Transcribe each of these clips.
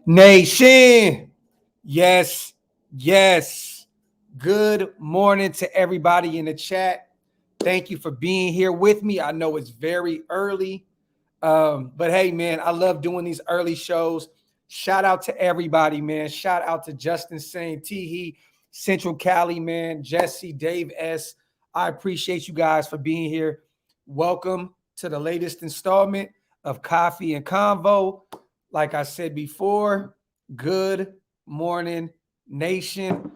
Nation. Yes, yes. Good morning to everybody in the chat. Thank you for being here with me. I know it's very early, but hey, man, I love doing these early shows. Shout out to everybody, man. Shout out to Justin Sane, Teehee, Central Cali, man, Jesse, Dave S. I appreciate you guys for being here. Welcome to the latest installment of Coffee and Convo. Like I said before, good morning, nation.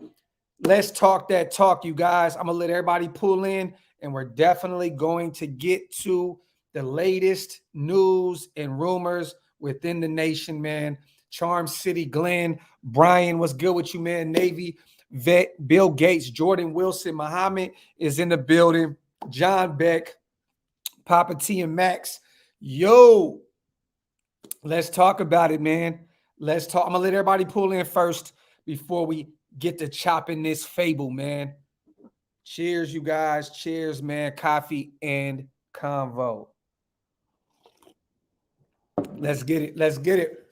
Let's talk that talk, you guys. I'm going to let everybody pull in, and we're definitely going to get to the latest news and rumors within the nation, man. Charm City, Glenn, Brian, what's good with you, man? Navy, Vet, Bill Gates, Jordan Wilson, Muhammad is in the building. John Beck, Papa T and Max. Yo, let's talk about it, man. Let's talk. I'm going to let everybody pull in first before we get to chopping this fable, man. Cheers, you guys. Cheers, man. Coffee and Convo. Let's get it. Let's get it.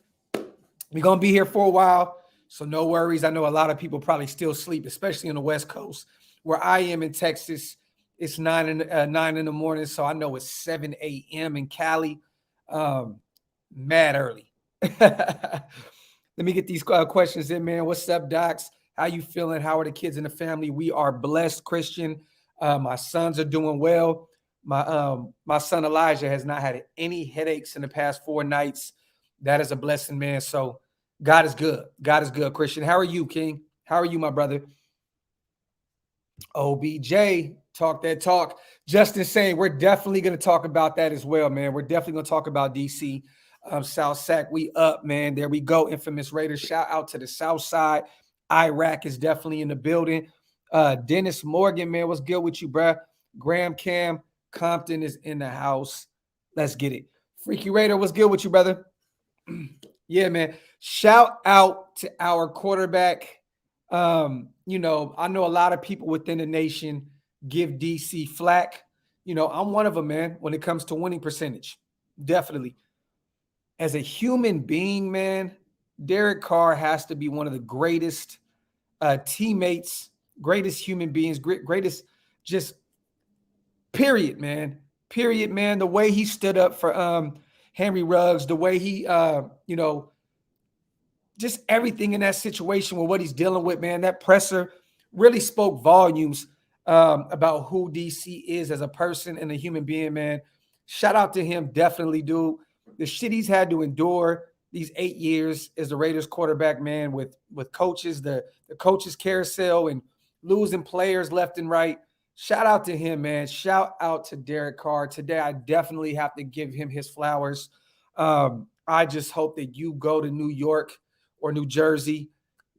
We're going to be here for a while, so no worries. I know a lot of people probably still sleep, especially on the West Coast. Where I am in Texas, it's 9 in the morning, so I know it's 7 a.m. in Cali. Mad early. Let me get these questions in, man. What's up, Docs? How you feeling? How are the kids and the family? We are blessed, Christian. My sons are doing well. My son Elijah has not had any headaches in the past 4 nights. That is a blessing, man. So God is good. God is good, Christian. How are you, King? How are you, my brother? OBJ, talk that talk. Justin saying we're definitely going to talk about that as well, man. We're definitely going to talk about DC. South Sac, we up, man. There we go. Infamous Raiders. Shout out to the South Side. Iraq is definitely in the building. Dennis Morgan, man, what's good with you, bruh? Graham Cam Compton is in the house. Let's get it. Freaky Raider, what's good with you, brother? Yeah, man. Shout out to our quarterback. I know a lot of people within the nation give DC flack. I'm one of them, man, when it comes to winning percentage. Definitely. As a human being, man, Derek Carr has to be one of the greatest teammates, greatest human beings, greatest just period, man. Period, man. The way he stood up for Henry Ruggs, the way he, just everything in that situation with what he's dealing with, man, that presser really spoke volumes about who DC is as a person and a human being, man. Shout out to him, definitely, dude. The shit he's had to endure these 8 years as the Raiders quarterback, man, with coaches, the coaches carousel and losing players left and right. Shout out to him, man. Shout out to Derek Carr. Today, I definitely have to give him his flowers. I just hope that you go to New York or New Jersey,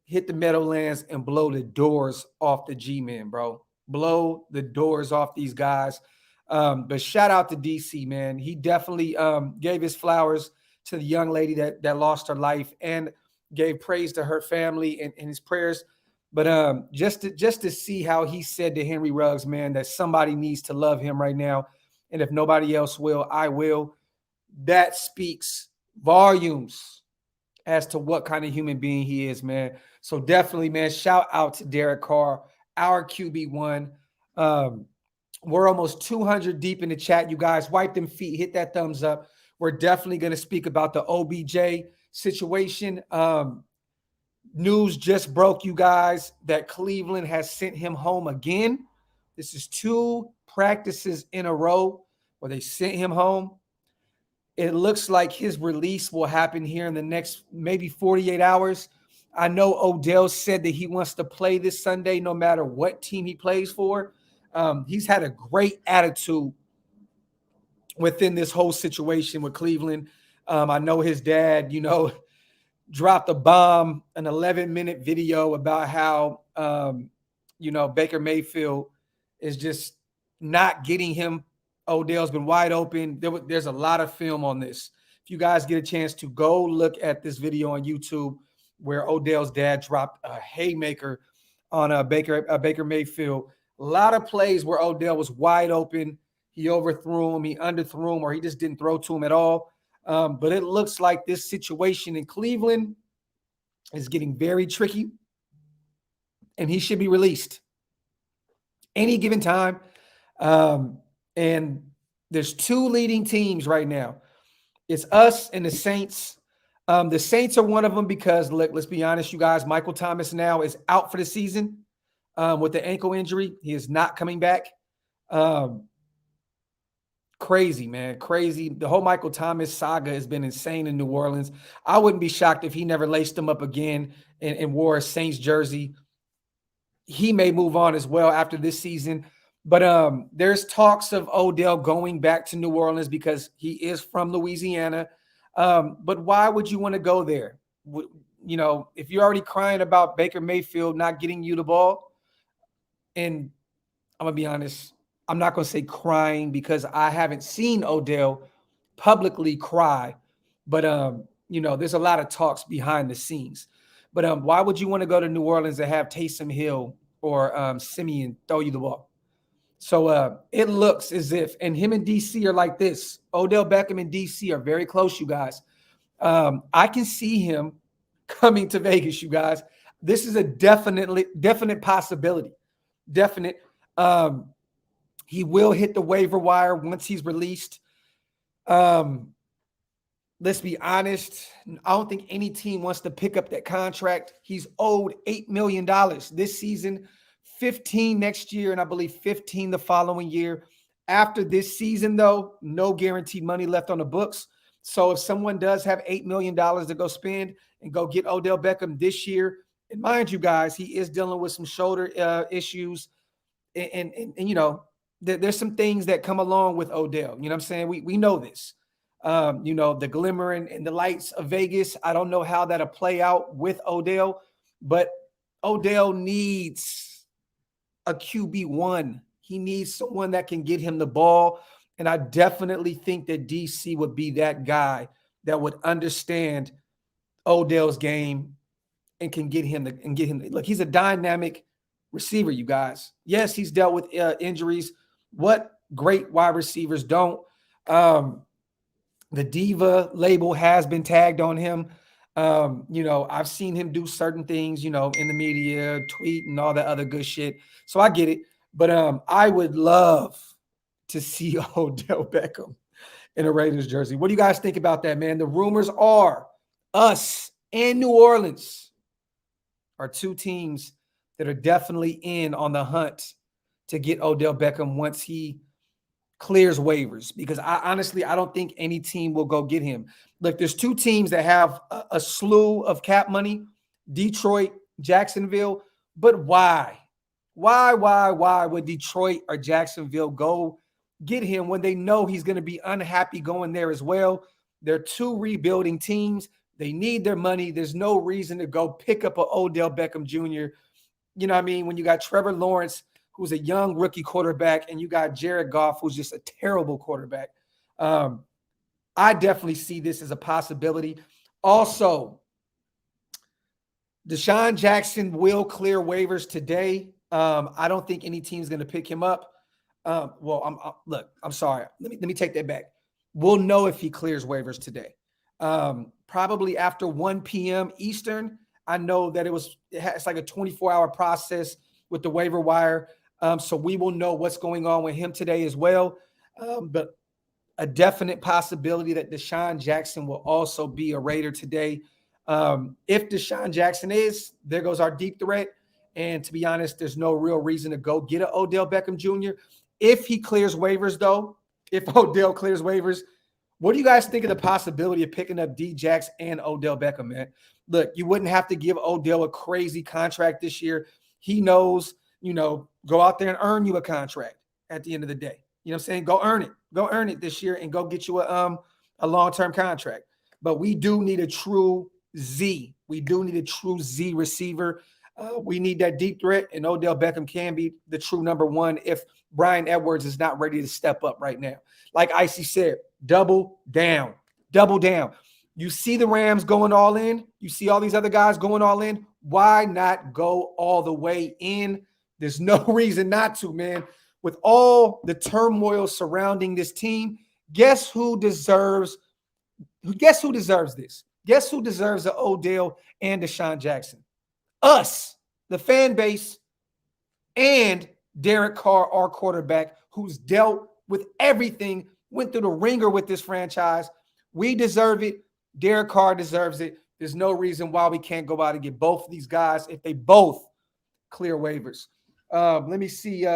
hit the Meadowlands, and blow the doors off the G-Men, bro. Blow the doors off these guys. But shout out to DC, man. He definitely gave his flowers to the young lady that lost her life and gave praise to her family and his prayers. But just to see how he said to Henry Ruggs, man, that somebody needs to love him right now. And if nobody else will, I will. That speaks volumes as to what kind of human being he is, man. So definitely, man, shout out to Derek Carr, our QB1. We're almost 200 deep in the chat. You guys, wipe them feet, hit that thumbs up. We're definitely going to speak about the OBJ situation. News just broke, you guys, that Cleveland has sent him home again. This is 2 practices in a row where they sent him home. It looks like his release will happen here in the next maybe 48 hours. I know Odell said that he wants to play this Sunday no matter what team he plays for. He's had a great attitude within this whole situation with Cleveland. I know his dad, dropped a bomb, an 11-minute video about how, Baker Mayfield is just not getting him. Odell's been wide open. There's a lot of film on this. If you guys get a chance to go look at this video on YouTube where Odell's dad dropped a haymaker on Baker Mayfield, a lot of plays where Odell was wide open. He overthrew him, he underthrew him, or he just didn't throw to him at all. But it looks like this situation in Cleveland is getting very tricky, and he should be released any given time. And there's two leading teams right now. It's us and the Saints. The Saints are one of them because, look, let's be honest, you guys, Michael Thomas now is out for the season with the ankle injury. He is not coming back. Crazy, man. Crazy. The whole Michael Thomas saga has been insane in New Orleans. I wouldn't be shocked if he never laced him up again and wore a Saints jersey. He may move on as well after this season. But there's talks of Odell going back to New Orleans because he is from Louisiana. But why would you want to go there? You know, if you're already crying about Baker Mayfield not getting you the ball, and I'm going to be honest, I'm not going to say crying because I haven't seen Odell publicly cry. But, you know, there's a lot of talks behind the scenes. But why would you want to go to New Orleans and have Taysom Hill or Simeon throw you the ball? So it looks as if, and him and DC are like this. Odell Beckham and DC are very close, you guys. I can see him coming to Vegas, you guys. This is a definite possibility. Definite. He will hit the waiver wire once he's released. Let's be honest. I don't think any team wants to pick up that contract. He's owed $8 million this season, 15 next year, and I believe 15 the following year. After this season, though, no guaranteed money left on the books. So if someone does have $8 million to go spend and go get Odell Beckham this year, and mind you guys, he is dealing with some shoulder issues. And you know, there's some things that come along with Odell. You know what I'm saying? We know this. You know, the glimmer and the lights of Vegas. I don't know how that'll play out with Odell, but Odell needs a QB1. He needs someone that can get him the ball. And I definitely think that DC would be that guy that would understand Odell's game and can get him look, he's a dynamic receiver, you guys. Yes, he's dealt with injuries. What great wide receivers don't. The diva label has been tagged on him. You know, I've seen him do certain things, you know, in the media, tweet and all that other good shit. So I get it. But I would love to see Odell Beckham in a Raiders jersey. What do you guys think about that, man? The rumors are us and New Orleans are two teams that are definitely in on the hunt to get Odell Beckham once he clears waivers, because I don't think any team will go get him. Look, there's two teams that have a slew of cap money, Detroit, Jacksonville. But why? Why would Detroit or Jacksonville go get him when they know he's going to be unhappy going there as well? They're two rebuilding teams. They need their money. There's no reason to go pick up an Odell Beckham Jr. You know what I mean? When you got Trevor Lawrence, who's a young rookie quarterback, and you got Jared Goff, who's just a terrible quarterback. I definitely see this as a possibility. Also, Deshawn Jackson will clear waivers today. I don't think any team's going to pick him up. I'm sorry. Let me take that back. We'll know if he clears waivers today. Probably after 1 p.m. Eastern. I know that it's like a 24-hour process with the waiver wire. So we will know what's going on with him today as well. But a definite possibility that Deshawn Jackson will also be a Raider today. If Deshawn Jackson is, there goes our deep threat. And to be honest, there's no real reason to go get an Odell Beckham Jr. If he clears waivers, though, if Odell clears waivers, what do you guys think of the possibility of picking up D-Jax and Odell Beckham, man? Look, you wouldn't have to give Odell a crazy contract this year. He knows, you know, go out there and earn you a contract at the end of the day. You know what I'm saying? Go earn it. Go earn it this year and go get you a long-term contract. But we do need a true Z. We do need a true Z receiver. We need that deep threat, and Odell Beckham can be the true number one if Bryan Edwards is not ready to step up right now. Like Icy said, double down. Double down. You see the Rams going all in. You see all these other guys going all in. Why not go all the way in? There's no reason not to, man. With all the turmoil surrounding this team, guess who deserves this? Guess who deserves an Odell and Deshawn Jackson? Us, the fan base, and Derek Carr, our quarterback, who's dealt with everything, went through the ringer with this franchise. We deserve it. Derek Carr deserves it. There's no reason why we can't go out and get both of these guys if they both clear waivers. Let me see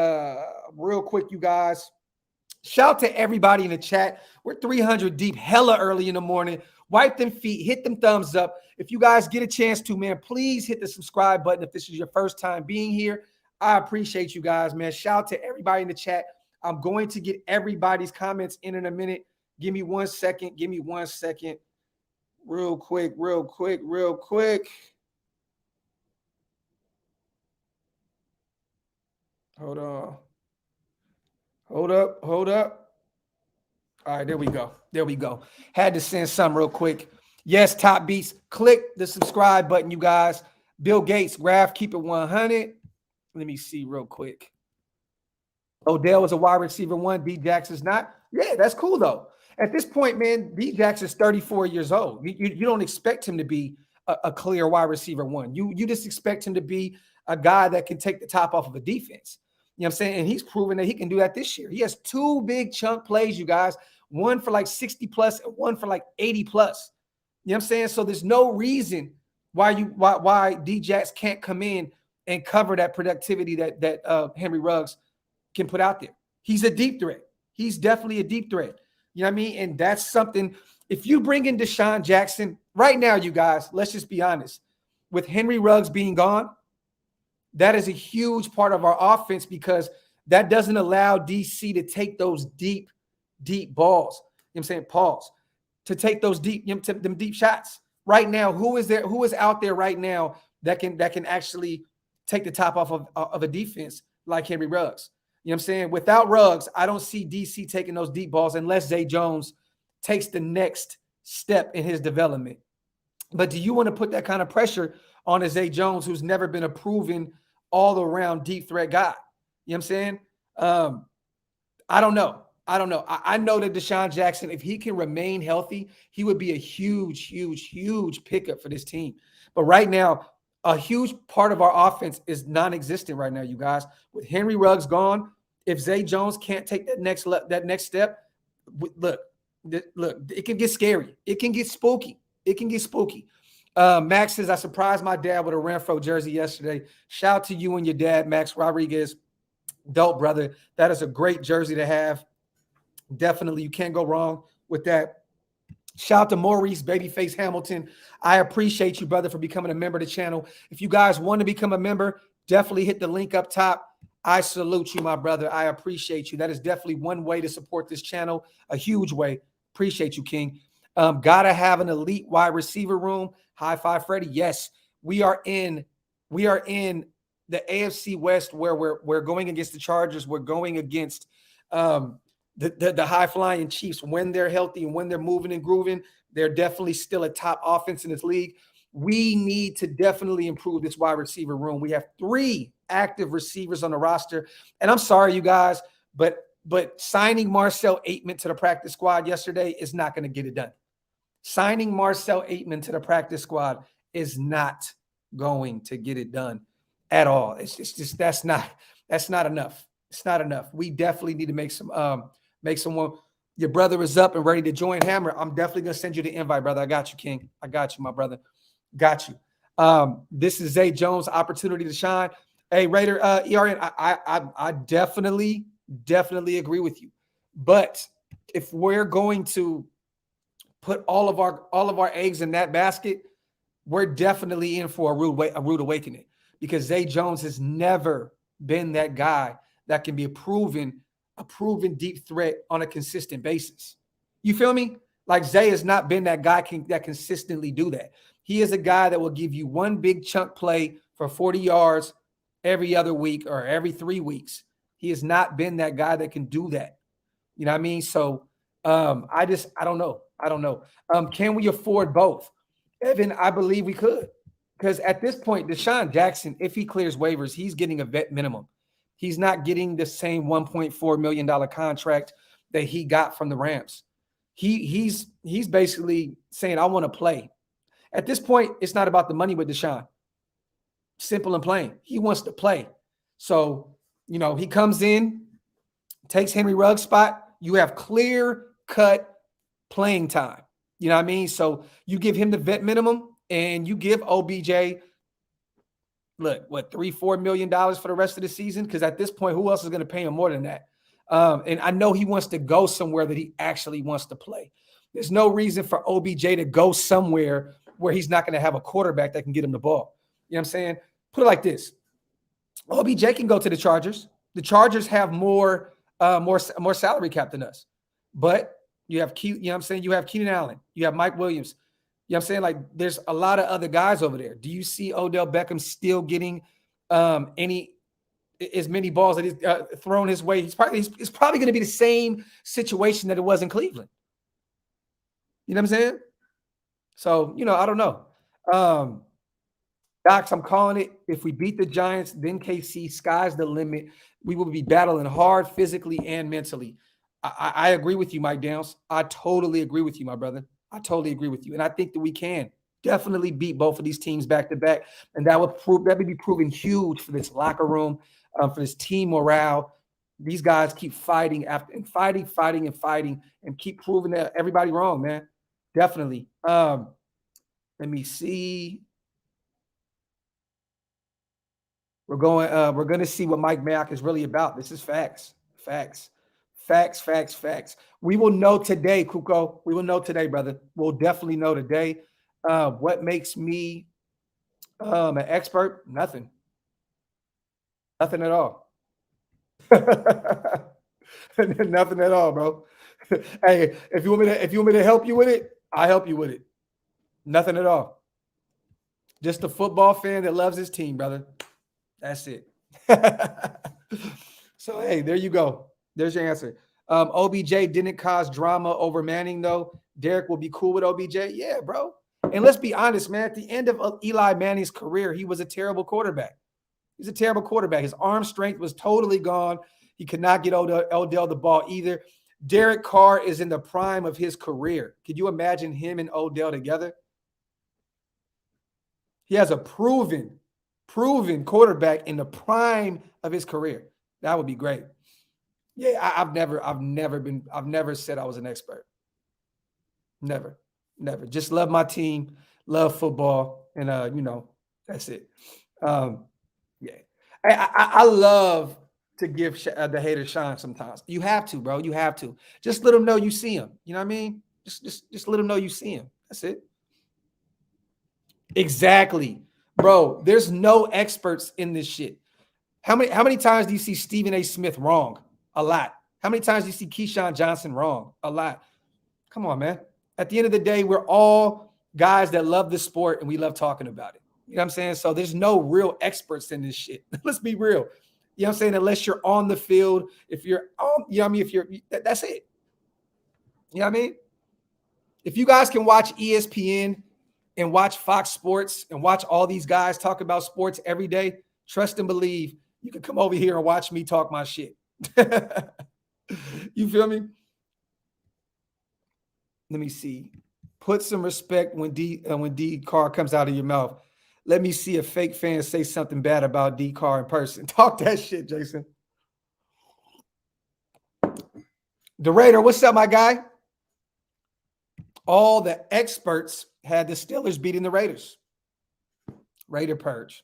real quick, you guys. Shout to everybody in the chat. We're 300 deep, hella early in the morning. Wipe them feet, hit them thumbs up. If you guys get a chance to, man, please hit the subscribe button if this is your first time being here. I appreciate you guys, man. Shout to everybody in the chat. I'm going to get everybody's comments in a minute. Give me 1 second. Give me 1 second. Real quick. Hold on. Hold up. All right, there we go. Had to send some real quick. Yes, Top Beats. Click the subscribe button, you guys. Bill Gates, Graphk, keep it 100. Let me see real quick. Odell is a wide receiver 1. D Jackson's not. Yeah, that's cool, though. At this point, man, D Jackson's 34 years old. You don't expect him to be a clear wide receiver 1. You just expect him to be a guy that can take the top off of a defense. You know what I'm saying? And he's proven that he can do that this year. He has 2 big chunk plays, you guys. One for like 60 plus and one for like 80 plus. You know what I'm saying? So there's no reason why D-Jax can't come in and cover that productivity that Henry Ruggs can put out there. He's a deep threat. He's definitely a deep threat. You know what I mean? And that's something, if you bring in Deshawn Jackson right now, you guys, let's just be honest. With Henry Ruggs being gone, that is a huge part of our offense because that doesn't allow DC to take those deep balls. You know what I'm saying? Pause. To take those deep, them deep shots. Right now, who is out there right now that can actually take the top off of a defense like Henry Ruggs? You know what I'm saying? Without Ruggs, I don't see DC taking those deep balls unless Zay Jones takes the next step in his development. But do you want to put that kind of pressure on a Zay Jones who's never been a proven all-around deep threat guy? You know what I'm saying? I don't know. I know that Deshawn Jackson, if he can remain healthy, he would be a huge pickup for this team. But right now, a huge part of our offense is non-existent right now, you guys. With Henry Ruggs gone, if Zay Jones can't take that next step, look, it can get scary. It can get spooky. Max says, I surprised my dad with a Renfro jersey yesterday. Shout out to you and your dad, Max Rodriguez. Dope, brother. That is a great jersey to have. Definitely, you can't go wrong with that. Shout out to Maurice Babyface Hamilton. I appreciate you, brother, for becoming a member of the channel. If you guys want to become a member, definitely hit the link up top. I salute you, my brother. I appreciate you. That is definitely one way to support this channel, a huge way. Appreciate you, King. Gotta have an elite wide receiver room. High five, Freddie. Yes, we are in the AFC West where we're going against the Chargers. We're going against the high-flying Chiefs. When they're healthy and when they're moving and grooving, they're definitely still a top offense in this league. We need to definitely improve this wide receiver room. We have 3 active receivers on the roster. And I'm sorry, you guys, but signing Marcel Aitman to the practice squad yesterday is not going to get it done. Signing Marcel Aitman to the practice squad is not going to get it done at all. It's just that's not enough. It's not enough. We definitely need to make someone. Your brother is up and ready to join Hammer. I'm definitely gonna send you the invite, brother. I got you, King. I got you, my brother. Got you. This is Zay Jones' opportunity to shine. Hey, Raider, ERN, I definitely agree with you. But if we're going to put all of our eggs in that basket, we're definitely in for a rude awakening because Zay Jones has never been that guy that can be a proven deep threat on a consistent basis. You feel me? Like Zay has not been that guy that consistently do that. He is a guy that will give you one big chunk play for 40 yards every other week or every 3 weeks. He has not been that guy that can do that. You know what I mean? So I don't know. Can we afford both? Evan, I believe we could. Because at this point, Deshawn Jackson, if he clears waivers, he's getting a vet minimum. He's not getting the same $1.4 million contract that he got from the Rams. He's basically saying, I want to play. At this point, it's not about the money with Deshaun. Simple and plain. He wants to play. So, he comes in, takes Henry Ruggs' spot. You have clear-cut playing time. You know what I mean? So you give him the vet minimum and you give OBJ, look, what, $3-4 million for the rest of the season? Because at this point, who else is going to pay him more than that? And I know he wants to go somewhere that he actually wants to play. There's no reason for OBJ to go somewhere where he's not going to have a quarterback that can get him the ball. You know what I'm saying? Put it like this. OBJ can go to the Chargers. The Chargers have more salary cap than us. But you have you have Keenan Allen, you have Mike Williams. You know what I'm saying? Like, there's a lot of other guys over there. Do you see Odell Beckham still getting as many balls that he's thrown his way? It's probably going to be the same situation that it was in Cleveland. You know what I'm saying? So, I don't know. Docs, I'm calling it. If we beat the Giants, then KC, sky's the limit. We will be battling hard physically and mentally. I agree with you, Mike Downs. I totally agree with you, my brother. I totally agree with you. And I think that we can definitely beat both of these teams back to back. And that would be proving huge for this locker room, for this team morale. These guys keep fighting and keep proving that everybody wrong, man. Definitely. Let me see. We're going to see what Mike Mayock is really about. This is facts. We will know today, Kuko. We will know today, brother. We'll definitely know today. What makes me an expert? Nothing. Nothing at all. Nothing at all, bro. Hey, if you want me to help you with it, I'll help you with it. Nothing at all. Just a football fan that loves his team, brother. That's it. So, hey, there you go. There's your answer. OBJ didn't cause drama over Manning, though. Derek will be cool with OBJ. Yeah, bro. And let's be honest, man. At the end of Eli Manning's career, he was a terrible quarterback. He's a terrible quarterback. His arm strength was totally gone. He could not get Odell the ball either. Derek Carr is in the prime of his career. Could you imagine him and Odell together? He has a proven quarterback in the prime of his career. That would be great. Yeah, I've never said I was an expert. Never. Just love my team, love football, and that's it. Yeah, I love to give the haters shine sometimes. You have to, bro. You have to. Just let them know you see them. You know what I mean? Just let them know you see them. That's it. Exactly. Bro, there's no experts in this shit. How many times do you see Stephen A. Smith wrong? A lot. How many times do you see Keyshawn Johnson wrong? A lot. Come on, man. At the end of the day, we're all guys that love the sport and we love talking about it. You know what I'm saying? So there's no real experts in this shit. Let's be real. You know what I'm saying? Unless you're on the field, if you're on, you know what I mean? That's it. You know what I mean? If you guys can watch ESPN and watch Fox Sports and watch all these guys talk about sports every day, trust and believe you can come over here and watch me talk my shit. You feel me? Let me see. Put some respect when D Carr comes out of your mouth. Let me see a fake fan say something bad about D Carr in person. Talk that shit, Jason. The Raider, what's up, my guy? All the experts had the Steelers beating the Raiders. Raider purge.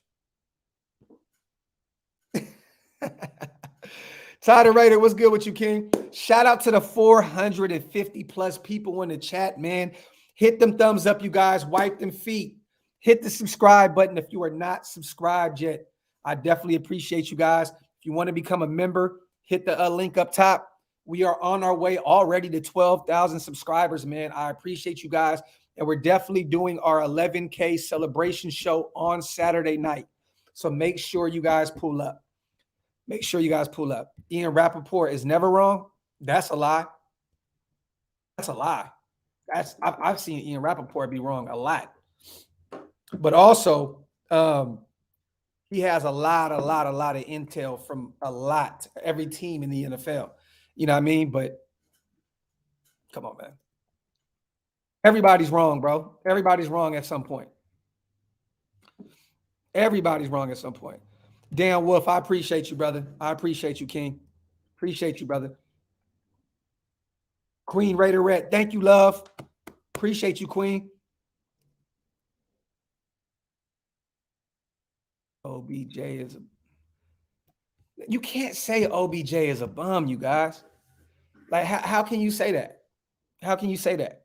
Tyler Raider, what's good with you, King? Shout out to the 450 plus people in the chat, man. Hit them thumbs up, you guys. Wipe them feet. Hit the subscribe button if you are not subscribed yet. I definitely appreciate you guys. If you want to become a member, hit the link up top. We are on our way already to 12,000 subscribers, man. I appreciate you guys. And we're definitely doing our 11K celebration show on Saturday night. So make sure you guys pull up. Make sure you guys pull up. Ian Rappaport is never wrong. That's a lie. That's a lie. I've seen Ian Rappaport be wrong a lot. But also, he has a lot of intel from every team in the NFL. You know what I mean? But come on, man. Everybody's wrong, bro. Everybody's wrong at some point. Everybody's wrong at some point. Dan Wolf, I appreciate you, brother. I appreciate you, King. Appreciate you, brother. Queen Raiderette, thank you, love. Appreciate you, Queen. OBJ is you can't say OBJ is a bum, you guys. Like, how can you say that? How can you say that?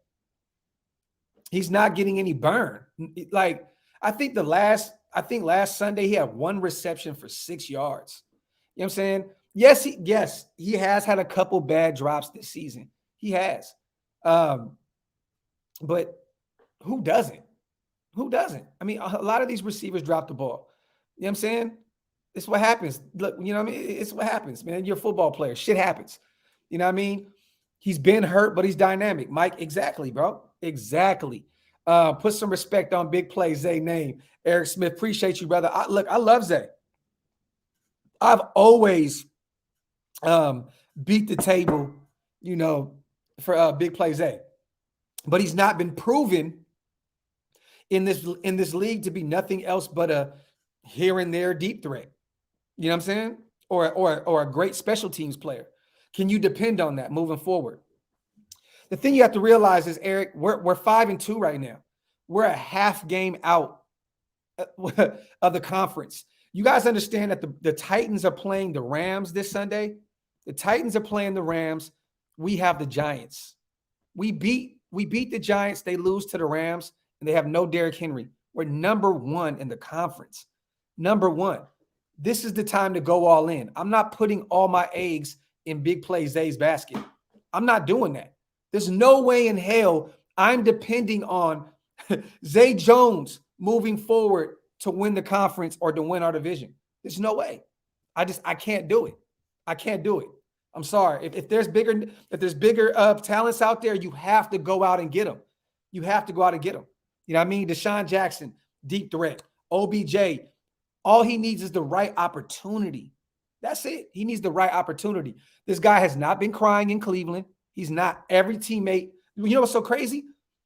He's not getting any burn. Like, I think last Sunday he had one reception for 6 yards. You know what I'm saying? Yes, he has had a couple bad drops this season. He has. But who doesn't? Who doesn't? I mean, a lot of these receivers drop the ball. You know what I'm saying? It's what happens. Look, you know what I mean? It's what happens, man. You're a football player. Shit happens. You know what I mean? He's been hurt, but he's dynamic. Mike, exactly, bro. Exactly. Put some respect on big play, Zay name. Eric Smith, appreciate you, brother. I love Zay. I've always beat the table, you know, for big play Zay. But he's not been proven in this league to be nothing else but a here and there deep threat. You know what I'm saying? Or a great special teams player. Can you depend on that moving forward? The thing you have to realize is, Eric, we're 5-2 right now. We're a half game out of the conference. You guys understand that the Titans are playing the Rams this Sunday? The Titans are playing the Rams. We have the Giants. We beat the Giants. They lose to the Rams, and they have no Derrick Henry. We're number 1 in the conference. Number 1. This is the time to go all in. I'm not putting all my eggs in big play Zay's basket. I'm not doing that. There's no way in hell I'm depending on Zay Jones moving forward to win the conference or to win our division. There's no way. I can't do it. I can't do it. I'm sorry. If there's bigger talents out there, you have to go out and get them. You have to go out and get them. You know what I mean? Deshawn Jackson, deep threat. OBJ, all he needs is the right opportunity. That's it. He needs the right opportunity. This guy has not been crying in Cleveland. He's not. Every teammate. You know what's so crazy?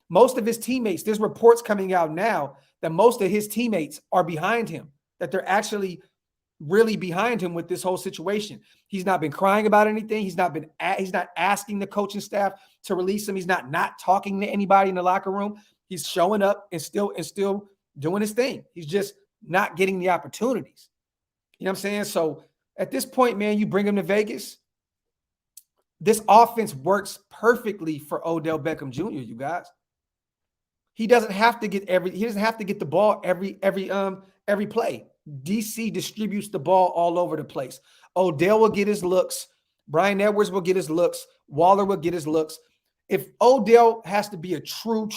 Most of his teammates, there's reports coming out now that most of his teammates are behind him, that they're actually really behind him with this whole situation. He's not been crying about anything. He's not asking the coaching staff to release him. He's not talking to anybody in the locker room. He's showing up and still doing his thing. He's just not getting the opportunities. You know what I'm saying? So at this point, man, you bring him to Vegas. This offense works perfectly for Odell Beckham Jr., you guys. He doesn't have to get the ball every play. DC distributes the ball all over the place. Odell will get his looks. Bryan Edwards will get his looks. Waller will get his looks. If Odell has to be a true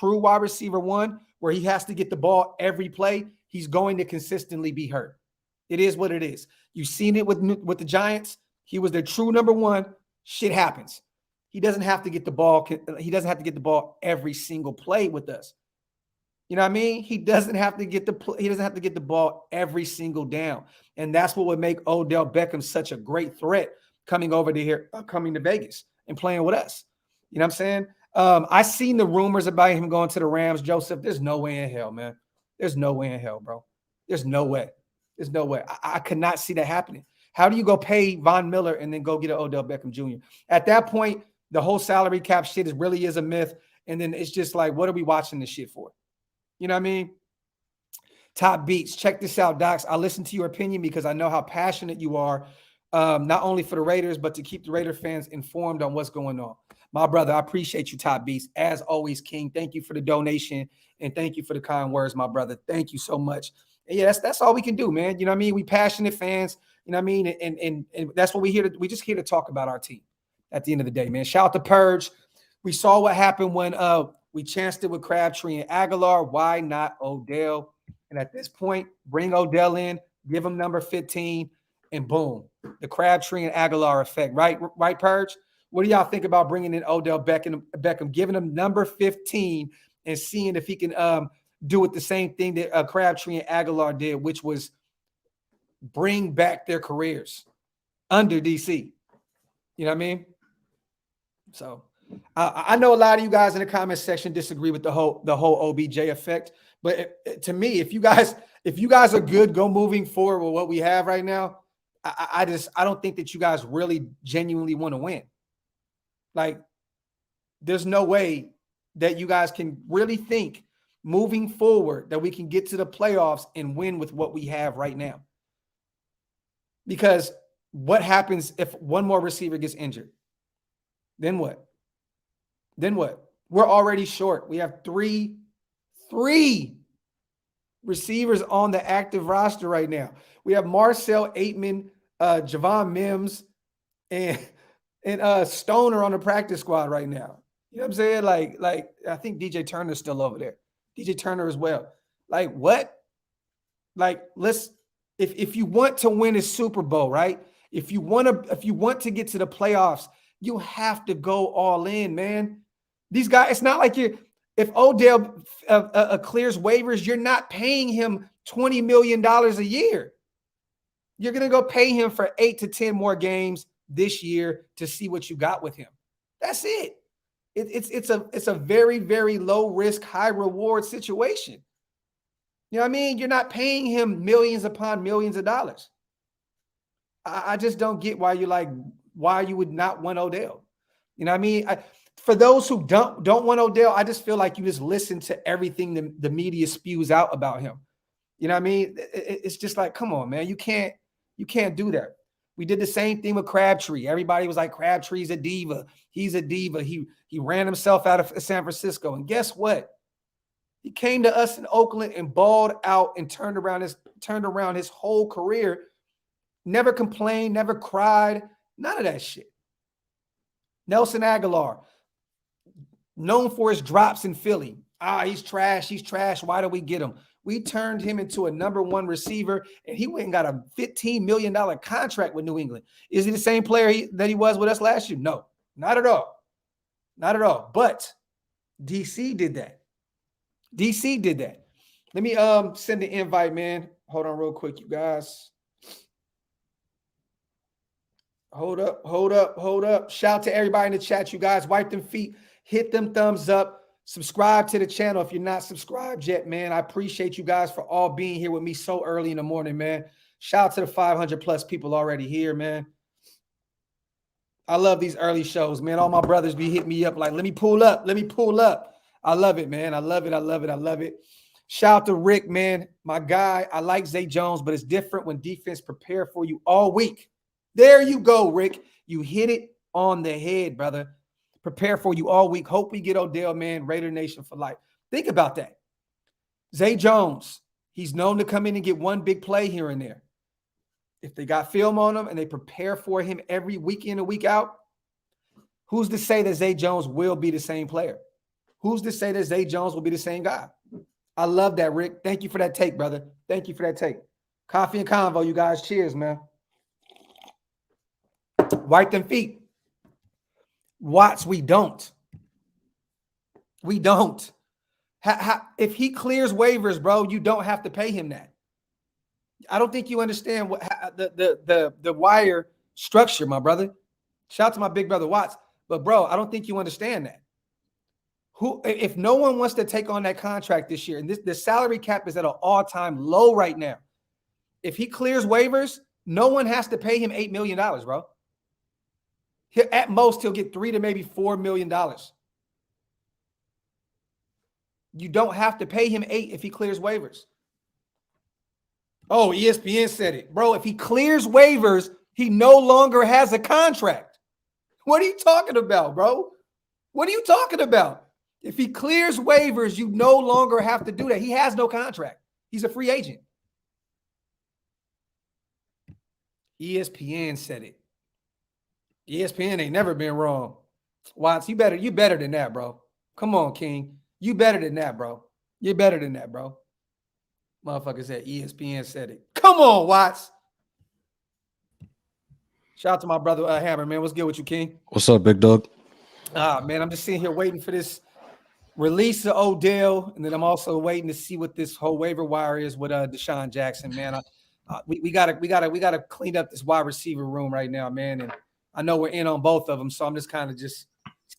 wide receiver 1, where he has to get the ball every play, he's going to consistently be hurt. It is what it is. You've seen it with the Giants. He was their true number 1. Shit happens. He doesn't have to get the ball. He doesn't have to get the ball every single play with us. You know what I mean? He doesn't have to get the ball every single down. And that's what would make Odell Beckham such a great threat coming to Vegas and playing with us. You know what I'm saying? I seen the rumors about him going to the Rams, Joseph. There's no way in hell, man. There's no way in hell, bro. There's no way. There's no way. I could not see that happening. How do you go pay Von Miller and then go get an Odell Beckham Jr.? At that point, the whole salary cap shit really is a myth. And then it's just like, what are we watching this shit for? You know what I mean? Top Beats. Check this out, Docs. I listen to your opinion because I know how passionate you are, not only for the Raiders, but to keep the Raider fans informed on what's going on. My brother, I appreciate you, Top Beats. As always, King, thank you for the donation and thank you for the kind words, my brother. Thank you so much. And yeah, that's all we can do, man. You know what I mean? We passionate fans. You know what I mean? And that's what we just here to talk about our team at the end of the day, man. Shout out to Purge. We saw what happened when we chanced it with Crabtree and Aguilar. Why not Odell? And at this point, bring Odell in, give him number 15, and boom, the Crabtree and Aguilar effect. Right, Purge? What do y'all think about bringing in Odell Beckham, giving him number 15 and seeing if he can do it the same thing that Crabtree and Aguilar did, which was bring back their careers under DC. You know what I mean? So I know a lot of you guys in the comment section disagree with the whole OBJ effect, but to me, if you guys are good, go moving forward with what we have right now. I don't think that you guys really genuinely want to win. Like, there's no way that you guys can really think moving forward that we can get to the playoffs and win with what we have right now. Because what happens if one more receiver gets injured? Then what? Then what? We're already short. We have three receivers on the active roster right now. We have Marcel Aitman, Javon Mims, and Stoner on the practice squad right now. You know what I'm saying? Like I think DJ Turner's still over there. DJ Turner as well. Like, what? Like, if you want to win a Super Bowl, right? If you want to get to the playoffs, you have to go all in, man. These guys, it's not like if Odell clears waivers, you're not paying him $20 million a year. You're going to go pay him for 8 to 10 more games this year to see what you got with him. That's it. It's a very, very low risk, high reward situation. You know what I mean? You're not paying him millions upon millions of dollars. I just don't get why you would not want Odell. You know what I mean? For those who don't want Odell, I just feel like you just listen to everything the media spews out about him. You know what I mean? It's just like, come on, man. You can't do that. We did the same thing with Crabtree. Everybody was like, Crabtree's a diva. He's a diva. He ran himself out of San Francisco. And guess what? He came to us in Oakland and balled out and turned around his whole career. Never complained, never cried, none of that shit. Nelson Aguilar, known for his drops in Philly. He's trash. Why do we get him? We turned him into a number one receiver, and he went and got a $15 million contract with New England. Is he the same player that he was with us last year? No, not at all. Not at all. But DC did that. Let me send the invite, man. Hold on real quick, you guys. Hold up. Shout out to everybody in the chat, you guys. Wipe them feet. Hit them thumbs up. Subscribe to the channel if you're not subscribed yet, man. I appreciate you guys for all being here with me so early in the morning, man. Shout out to the 500 plus people already here, man. I love these early shows, man. All my brothers be hitting me up like, let me pull up. I love it, man. I love it. Shout out to Rick, man. My guy. I like Zay Jones, but it's different when defense prepare for you all week. There you go, Rick. You hit it on the head, brother. Prepare for you all week. Hope we get Odell, man. Raidernation for life. Think about that. Zay Jones, he's known to come in and get one big play here and there. If they got film on him and they prepare for him every week in and week out, who's to say that Zay Jones will be the same player? Who's to say that Zay Jones will be the same guy? I love that, Rick. Thank you for that take, brother. Thank you for that take. Coffee and Convo, you guys. Cheers, man. Wipe them feet. Watts, we don't. If he clears waivers, bro, you don't have to pay him that. I don't think you understand what the wire structure, my brother. Shout out to my big brother Watts. But, bro, I don't think you understand that. If no one wants to take on that contract this year, and the salary cap is at an all-time low right now. If he clears waivers, no one has to pay him $8 million, bro. At most, he'll get $3 to maybe $4 million. You don't have to pay him $8 million if he clears waivers. Oh, ESPN said it. Bro, if he clears waivers, he no longer has a contract. What are you talking about, bro? What are you talking about? If he clears waivers, you no longer have to do that. He has no contract. He's a free agent. ESPN said it. ESPN ain't never been wrong. Watts, you better than that, bro. Come on, King. You better than that, bro. You're better than that, bro. Motherfucker said ESPN said it. Come on, Watts. Shout out to my brother Hammer, man. What's good with you, King? What's up, big dog? Man, I'm just sitting here waiting for this release of Odell, and then I'm also waiting to see what this whole waiver wire is with Deshawn Jackson, man. We gotta clean up this wide receiver room right now, man. And I know we're in on both of them, so I'm just kind of just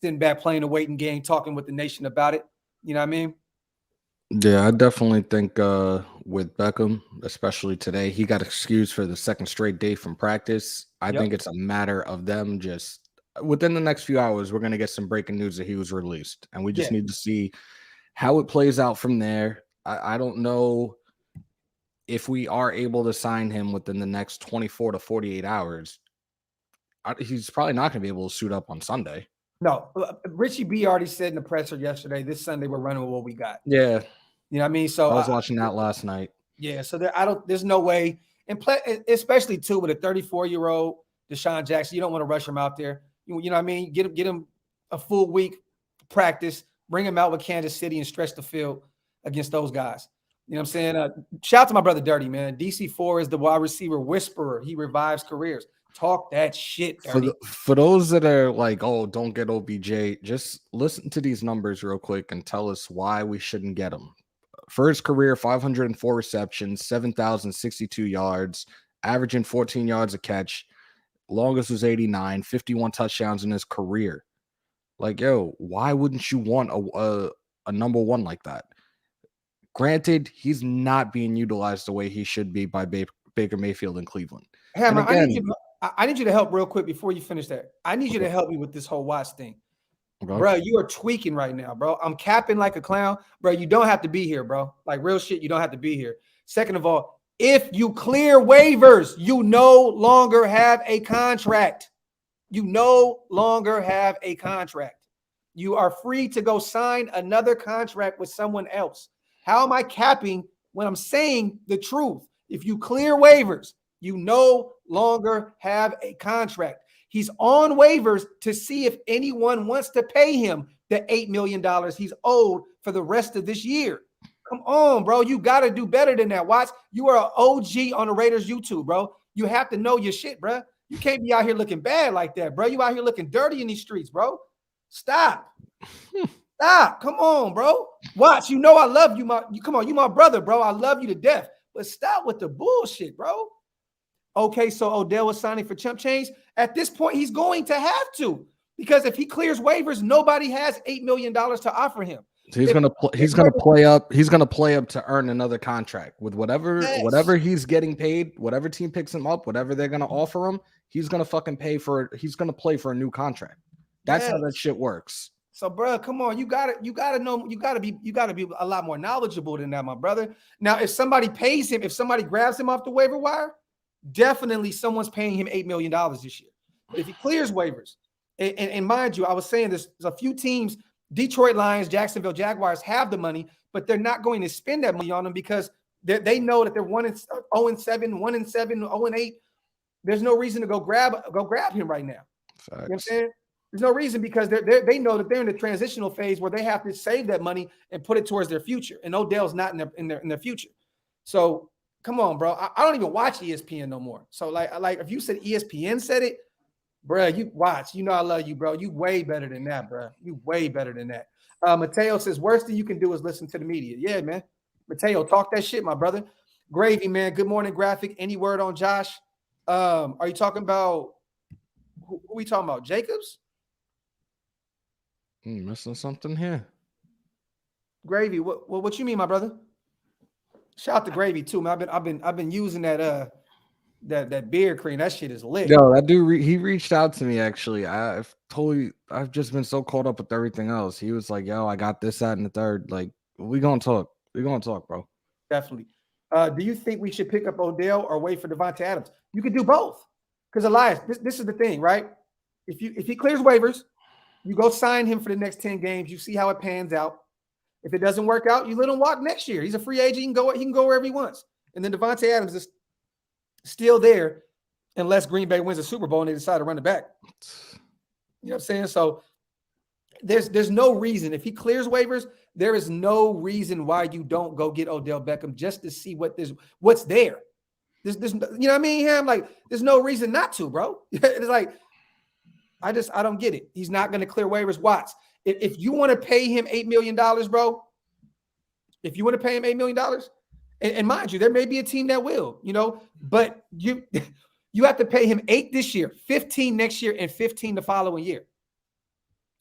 sitting back playing a waiting game, talking with the nation about it. You know what I mean? Yeah, I definitely think with Beckham, especially today, he got excused for the second straight day from practice. I Yep. think it's a matter of them just within the next few hours, we're going to get some breaking news that he was released. And we just Yeah. need to see how it plays out from there. I don't know if we are able to sign him within the next 24 to 48 hours. He's probably not going to be able to suit up on Sunday. No, Richie B already said in the presser yesterday, this Sunday we're running with what we got. Yeah. You know what I mean? So I was watching that last night. Yeah, so there's no way, and play, especially too with a 34-year-old Deshawn Jackson, you don't want to rush him out there. You know what I mean? Get him a full week practice, bring him out with Kansas City and stretch the field against those guys. You know what I'm saying? Shout out to my brother Dirty, man. DC4 is the wide receiver whisperer. He revives careers. Talk that shit, Dirty. For those that are like, oh, don't get OBJ, just listen to these numbers real quick and tell us why we shouldn't get him. For his career, 504 receptions, 7,062 yards, averaging 14 yards a catch. Longest was 89, 51 touchdowns in his career. Like, yo, why wouldn't you want a number one like that? Granted, he's not being utilized the way he should be by Baker Mayfield in Cleveland. Hammer, I need you to help real quick before you finish that. I need you to help me with this whole Watts thing. Okay. Bro, you are tweaking right now, bro. I'm capping like a clown. Bro, you don't have to be here, bro. Like real shit, you don't have to be here. Second of all, if you clear waivers, you no longer have a contract. You no longer have a contract. You are free to go sign another contract with someone else. How am I capping when I'm saying the truth? If you clear waivers, you no longer have a contract. He's on waivers to see if anyone wants to pay him the $8 million he's owed for the rest of this year. Come on, bro. You got to do better than that, Watts. You are an OG on the Raiders YouTube, bro. You have to know your shit, bro. You can't be out here looking bad like that, bro. You out here looking dirty in these streets, bro. Stop. Stop. Come on, bro. Watch, you know I love you. Come on, you my brother, bro. I love you to death. But stop with the bullshit, bro. Okay, so Odell was signing for chump change. At this point, he's going to have to, because if he clears waivers, nobody has $8 million to offer him. So he's gonna play up to earn another contract with whatever he's getting paid, whatever team picks him up, whatever they're gonna offer him, he's gonna play for a new contract. That's how that shit works. So, bro, come on, you gotta be a lot more knowledgeable than that, my brother. Now, if somebody pays him, if somebody grabs him off the waiver wire, definitely someone's paying him $8 million this year. But if he clears waivers, and mind you, I was saying there's a few teams, Detroit Lions, Jacksonville Jaguars have the money, but they're not going to spend that money on them because they know that they're 1-7, 1-7, 0-8. There's no reason to go grab him right now. Facts. You know what I'm saying? There's no reason, because they know that they're in the transitional phase where they have to save that money and put it towards their future. And Odell's not in their future. So come on, bro. I don't even watch ESPN no more. So like if you said ESPN said it, bro, you watch. You know I love you, bro. You way better than that, bro. You way better than that. Mateo says, worst thing you can do is listen to the media. Yeah, man. Mateo, talk that shit, my brother. Gravy, man. Good morning, Graphk. Any word on Josh? Are you talking about who we talking about? Jacobs? Missing something here. Gravy, what you mean, my brother? Shout out to Gravy too, man. I've been using that beard cream. That shit is lit. Yo, that dude, he reached out to me actually. I've just been so caught up with everything else. He was like, "Yo, I got this, that, and the third. Like, we gonna talk. We gonna talk, bro." Definitely. Do you think we should pick up Odell or wait for Devontae Adams? You could do both. Because Elias, this is the thing, right? If he clears waivers, you go sign him for the next 10 games. You see how it pans out. If it doesn't work out, you let him walk next year. He's a free agent. He can go wherever he wants. And then Devontae Adams is still there unless Green Bay wins a Super Bowl and they decide to run it back. You know what I'm saying? So there's no reason. If he clears waivers, there is no reason why you don't go get Odell Beckham just to see what's there. There's you know what I mean? I'm like, there's no reason not to, bro. It's like, I don't get it. He's not going to clear waivers. Watts. If you want to pay him $8 million, bro, if you want to pay him $8 million, and mind you, there may be a team that will, but you have to pay him 8 this year, 15 next year, and 15 the following year.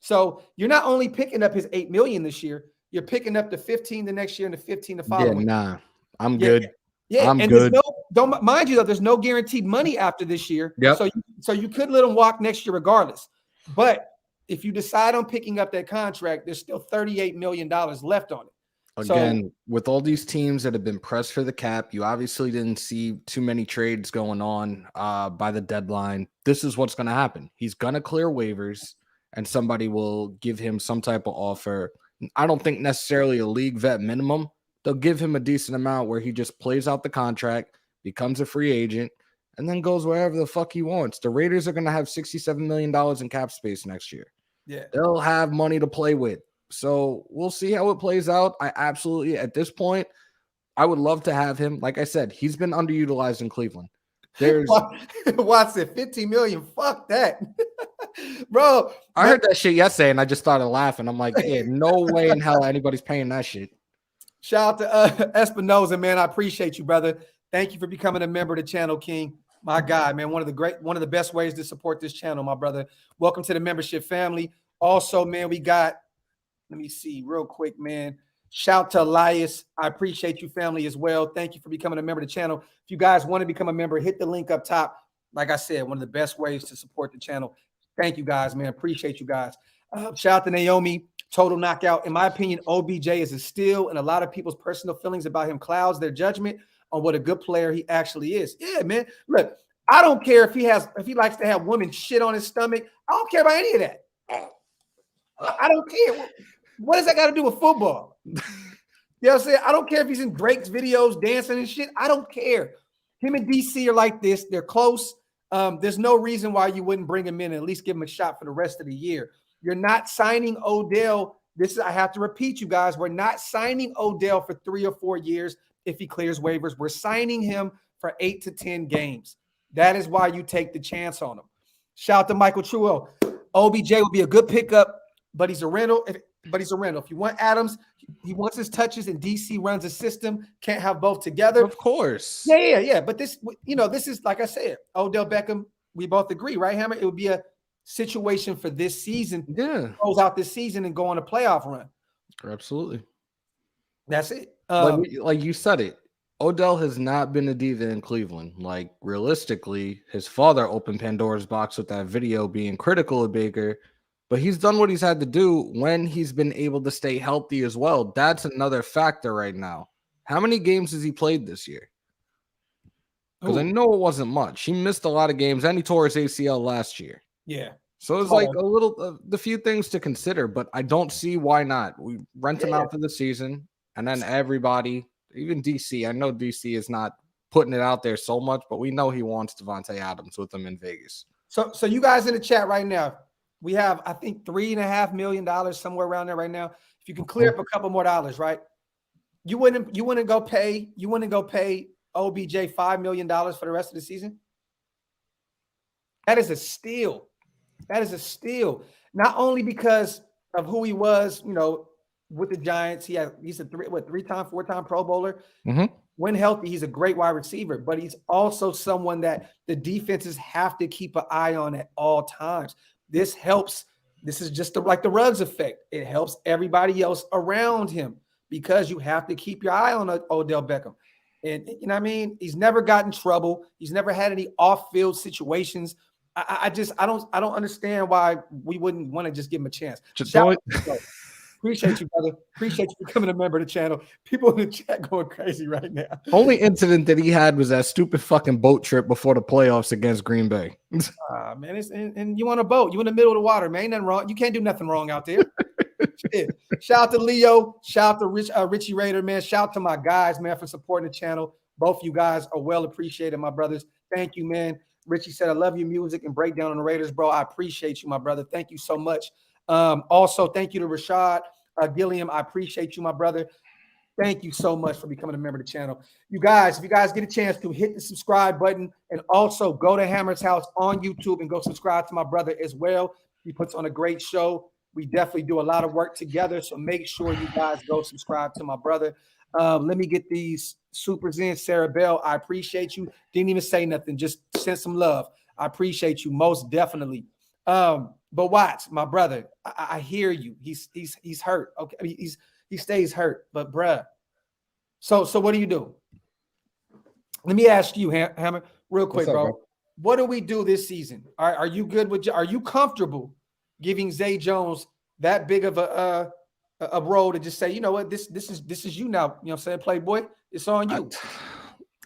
So you're not only picking up his 8 million this year, you're picking up the 15 the next year and the 15 the Yeah, following. nah. I'm Yeah, good. yeah. I'm And there's good. no, don't mind you though, there's no guaranteed money after this year. Yep. So you could let him walk next year regardless. But if you decide on picking up that contract, there's still $38 million left on it. Again, with all these teams that have been pressed for the cap, you obviously didn't see too many trades going on by the deadline. This is what's going to happen. He's going to clear waivers, and somebody will give him some type of offer. I don't think necessarily a league vet minimum. They'll give him a decent amount where he just plays out the contract, becomes a free agent, and then goes wherever the fuck he wants. The Raiders are going to have $67 million in cap space next year. Yeah. They'll have money to play with. So we'll see how it plays out. I absolutely, at this point, I would love to have him. Like I said, he's been underutilized in Cleveland. There's Watson, 15 million. Fuck that. Bro. I heard that shit yesterday and I just started laughing. I'm like, yeah, no way in hell anybody's paying that shit. Shout out to Espinoza, man. I appreciate you, brother. Thank you for becoming a member of the channel, King. My God, man. One of the best ways to support this channel, my brother. Welcome to the membership family. Also, man, we got, let me see real quick, man. Shout to Elias. I appreciate you, family, as well. Thank you for becoming a member of the channel. If you guys want to become a member, hit the link up top. Like I said, one of the best ways to support the channel. Thank you, guys, man. Appreciate you guys. Shout out to Naomi. Total knockout. In my opinion, OBJ is a steal, and a lot of people's personal feelings about him clouds their judgment on what a good player he actually is. Yeah, man. Look, I don't care if he likes to have women shit on his stomach. I don't care about any of that. I don't care. What does that got to do with football? You know what I'm saying? I don't care if he's in Drake's videos dancing and shit. I don't care. Him and DC are like this. They're close. There's no reason why you wouldn't bring him in and at least give him a shot for the rest of the year. You're not signing Odell. I have to repeat, you guys, we're not signing Odell for 3 or 4 years if he clears waivers. We're signing him for 8 to 10 games. That is why you take the chance on him. Shout out to Michael Truel. OBJ will be a good pickup, but he's a rental. If you want Adams, he wants his touches, and DC runs a system. Can't have both together. Of course. Yeah. But this is, like I said, Odell Beckham. We both agree, right, Hammer? It would be a situation for this season. Yeah. Close out this season and go on a playoff run. Absolutely. That's it. Like you said it. Odell has not been a diva in Cleveland. Like, realistically, his father opened Pandora's box with that video being critical of Baker. But he's done what he's had to do when he's been able to stay healthy as well. That's another factor right now. How many games has he played this year? Because I know it wasn't much. He missed a lot of games, and he tore his ACL last year. Yeah. So it's like a little, the few things to consider, but I don't see why not. We rent him out for the season, and then everybody, even DC, I know DC is not putting it out there so much, but we know he wants Devontae Adams with him in Vegas. So you guys in the chat right now, we have, I think, $3.5 million somewhere around there right now. If you can clear up a couple more dollars, right? You wouldn't go pay OBJ $5 million for the rest of the season? That is a steal. That is a steal. Not only because of who he was, with the Giants. He's a 3-time, 4-time Pro Bowler. Mm-hmm. When healthy, he's a great wide receiver, but he's also someone that the defenses have to keep an eye on at all times. This helps. This is just like the Ruggs effect. It helps everybody else around him because you have to keep your eye on Odell Beckham. And you know what I mean? He's never gotten trouble. He's never had any off-field situations. I don't understand why we wouldn't want to just give him a chance. Appreciate you, brother. Appreciate you becoming a member of the channel. People in the chat going crazy right now. Only incident that he had was that stupid fucking boat trip before the playoffs against Green Bay. Man, and you on a boat. You in the middle of the water, man. Ain't nothing wrong. You can't do nothing wrong out there. Shout out to Leo. Shout out to Richie Raider, man. Shout out to my guys, man, for supporting the channel. Both you guys are well appreciated, my brothers. Thank you, man. Richie said, I love your music and breakdown on the Raiders, bro. I appreciate you, my brother. Thank you so much. Also, thank you to Rashad Gilliam. I appreciate you, my brother. Thank you so much for becoming a member of the channel. You guys, if you guys get a chance to hit the subscribe button and also go to Hammer's House on YouTube and go subscribe to my brother as well. He puts on a great show. We definitely do a lot of work together. So make sure you guys go subscribe to my brother. Let me get these supers in. Sarah Bell, I appreciate you. Didn't even say nothing. Just send some love. I appreciate you most definitely. But watch, my brother. I hear you. He's hurt. Okay, I mean, he stays hurt. But bruh, so what do you do? Let me ask you, Hammer, real What's quick, up, bro. bro? What do we do this season? Are you good with? Are you comfortable giving Zay Jones that big of a role to just say, you know what, this is you now. You know what I'm saying, Playboy, it's on I, you.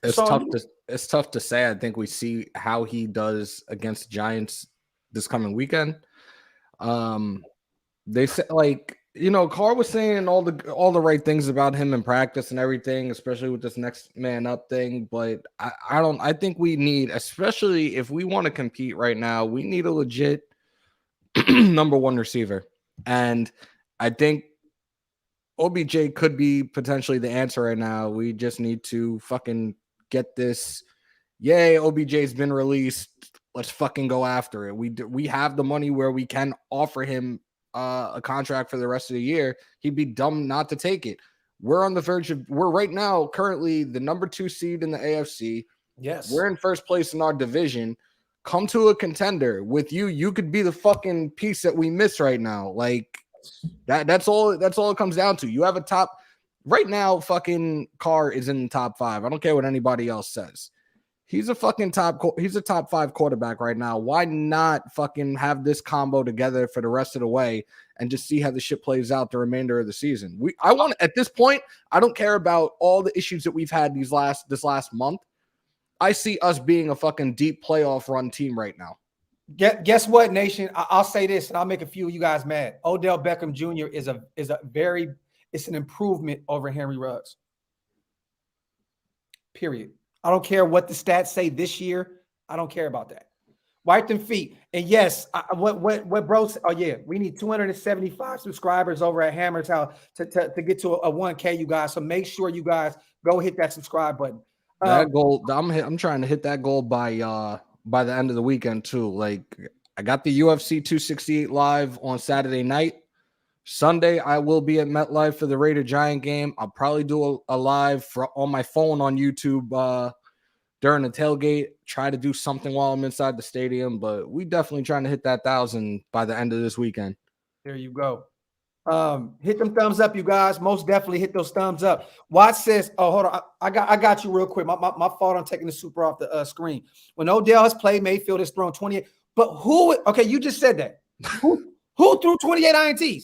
It's it's on tough you. to say. I think we see how he does against Giants this coming weekend. They said, like, Carr was saying all the right things about him in practice and everything, especially with this next man up thing. But I think we need, especially if we want to compete right now, we need a legit number one receiver. And I think OBJ could be potentially the answer right now. We just need to fucking get this. Yay, OBJ's been released. Let's fucking go after it. We have the money where we can offer him a contract for the rest of the year. He'd be dumb not to take it. We're on the verge of, we're right now currently the number 2 seed in the AFC. Yes. We're in first place in our division. Come to a contender with you. You could be the fucking piece that we miss right now. Like that's all it comes down to. You have a top right now. Fucking Carr is in the top 5. I don't care what anybody else says. He's a fucking he's a top 5 quarterback right now. Why not fucking have this combo together for the rest of the way and just see how the shit plays out the remainder of the season? At this point, I don't care about all the issues that we've had this last month. I see us being a fucking deep playoff run team right now. Guess what, Nation? I'll say this, and I'll make a few of you guys mad. Odell Beckham Jr. is it's an improvement over Henry Ruggs. Period. I don't care what the stats say this year. I don't care about that. Wipe them feet. And yes, what bro? Oh yeah, we need 275 subscribers over at Hammer's House to get to a 1K, you guys. So make sure you guys go hit that subscribe button. That goal, I'm trying to hit that goal by the end of the weekend too. Like, I got the UFC 268 live on Saturday night. Sunday, I will be at MetLife for the Raider Giant game. I'll probably do a live on my phone on YouTube during the tailgate. Try to do something while I'm inside the stadium, but we definitely trying to hit that 1,000 by the end of this weekend. There you go. Hit them thumbs up, you guys. Most definitely hit those thumbs up. Watts says, "Oh, hold on, I got you real quick. My fault on taking the super off the screen. When Odell has played, Mayfield has thrown 28. But who? Okay, you just said that. Who threw 28 INTs?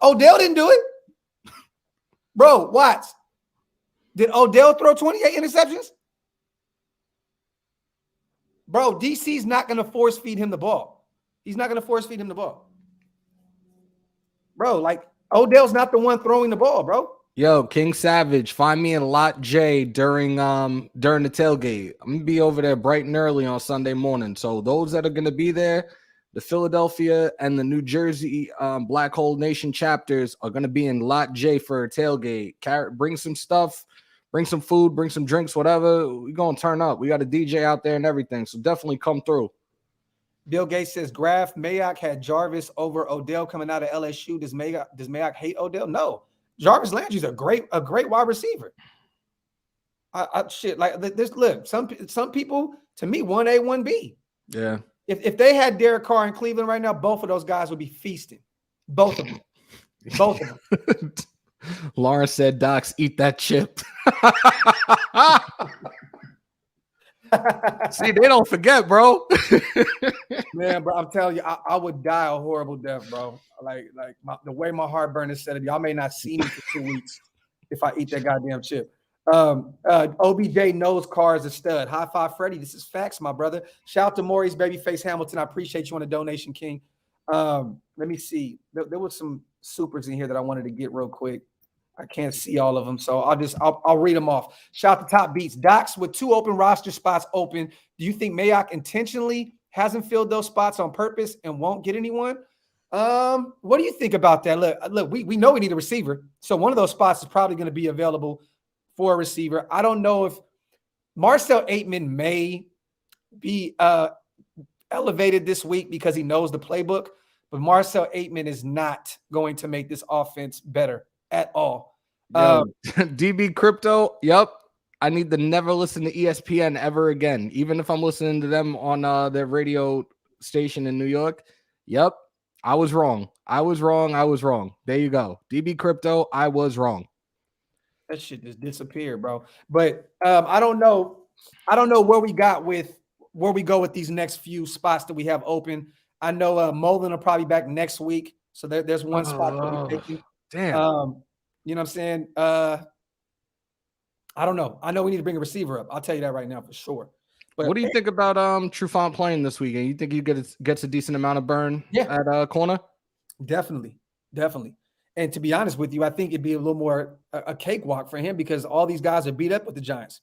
Odell didn't do it, bro. Watts. Did Odell throw 28 interceptions? Bro, DC's not going to force feed him the ball. He's not going to force feed him the ball. Bro, like, Odell's not the one throwing the ball, bro. Yo, King Savage, find me in Lot J during the tailgate. I'm gonna be over there bright and early on Sunday morning. So those that are gonna be there, the Philadelphia and the New Jersey Black Hole Nation chapters are gonna be in Lot J for a tailgate. Bring some stuff, bring some food, bring some drinks, whatever. We're gonna turn up. We got a DJ out there and everything. So definitely come through. Bill Gates says Graphk Mayock had Jarvis over Odell coming out of LSU. Does Mayock hate Odell? No. Jarvis Landry's a great wide receiver. Shit, like this. Look, some people, to me, 1A, 1B. Yeah. If they had Derek Carr in Cleveland right now, both of those guys would be feasting. Both of them. Both of them. Lawrence said, "Docs, eat that chip." See, they don't forget, bro. Man, bro, I'm telling you, I would die a horrible death, bro. Like the way my heartburn is set up, y'all may not see me for 2 weeks if I eat that goddamn chip. OBJ knows Carr is a stud. High five, Freddie. This is facts, my brother. Shout out to Maurice Babyface Hamilton. I appreciate you on the donation, King. Let me see. There was some supers in here that I wanted to get real quick. I can't see all of them, so I'll read them off. Shout out to Top Beats. Docs, with 2 open roster spots open, do you think Mayock intentionally hasn't filled those spots on purpose and won't get anyone? What do you think about that? Look, we know we need a receiver, so one of those spots is probably going to be available for a receiver. I don't know if Marcel Aitman may be elevated this week because he knows the playbook, but Marcel Aitman is not going to make this offense better at all. DB Crypto, yep. I need to never listen to ESPN ever again, even if I'm listening to them on their radio station in New York. Yep. I was wrong. There you go. DB Crypto, I was wrong. That shit just disappeared, bro. But I don't know. I don't know where we go with these next few spots that we have open. I know Mullen will probably be back next week. So there's one spot that we're taking. Damn. You know what I'm saying? I don't know. I know we need to bring a receiver up. I'll tell you that right now for sure. But what do you think about Trufant playing this weekend? You think he gets a decent amount of burn at corner? Definitely. And to be honest with you, I think it'd be a little more a cakewalk for him because all these guys are beat up with the Giants.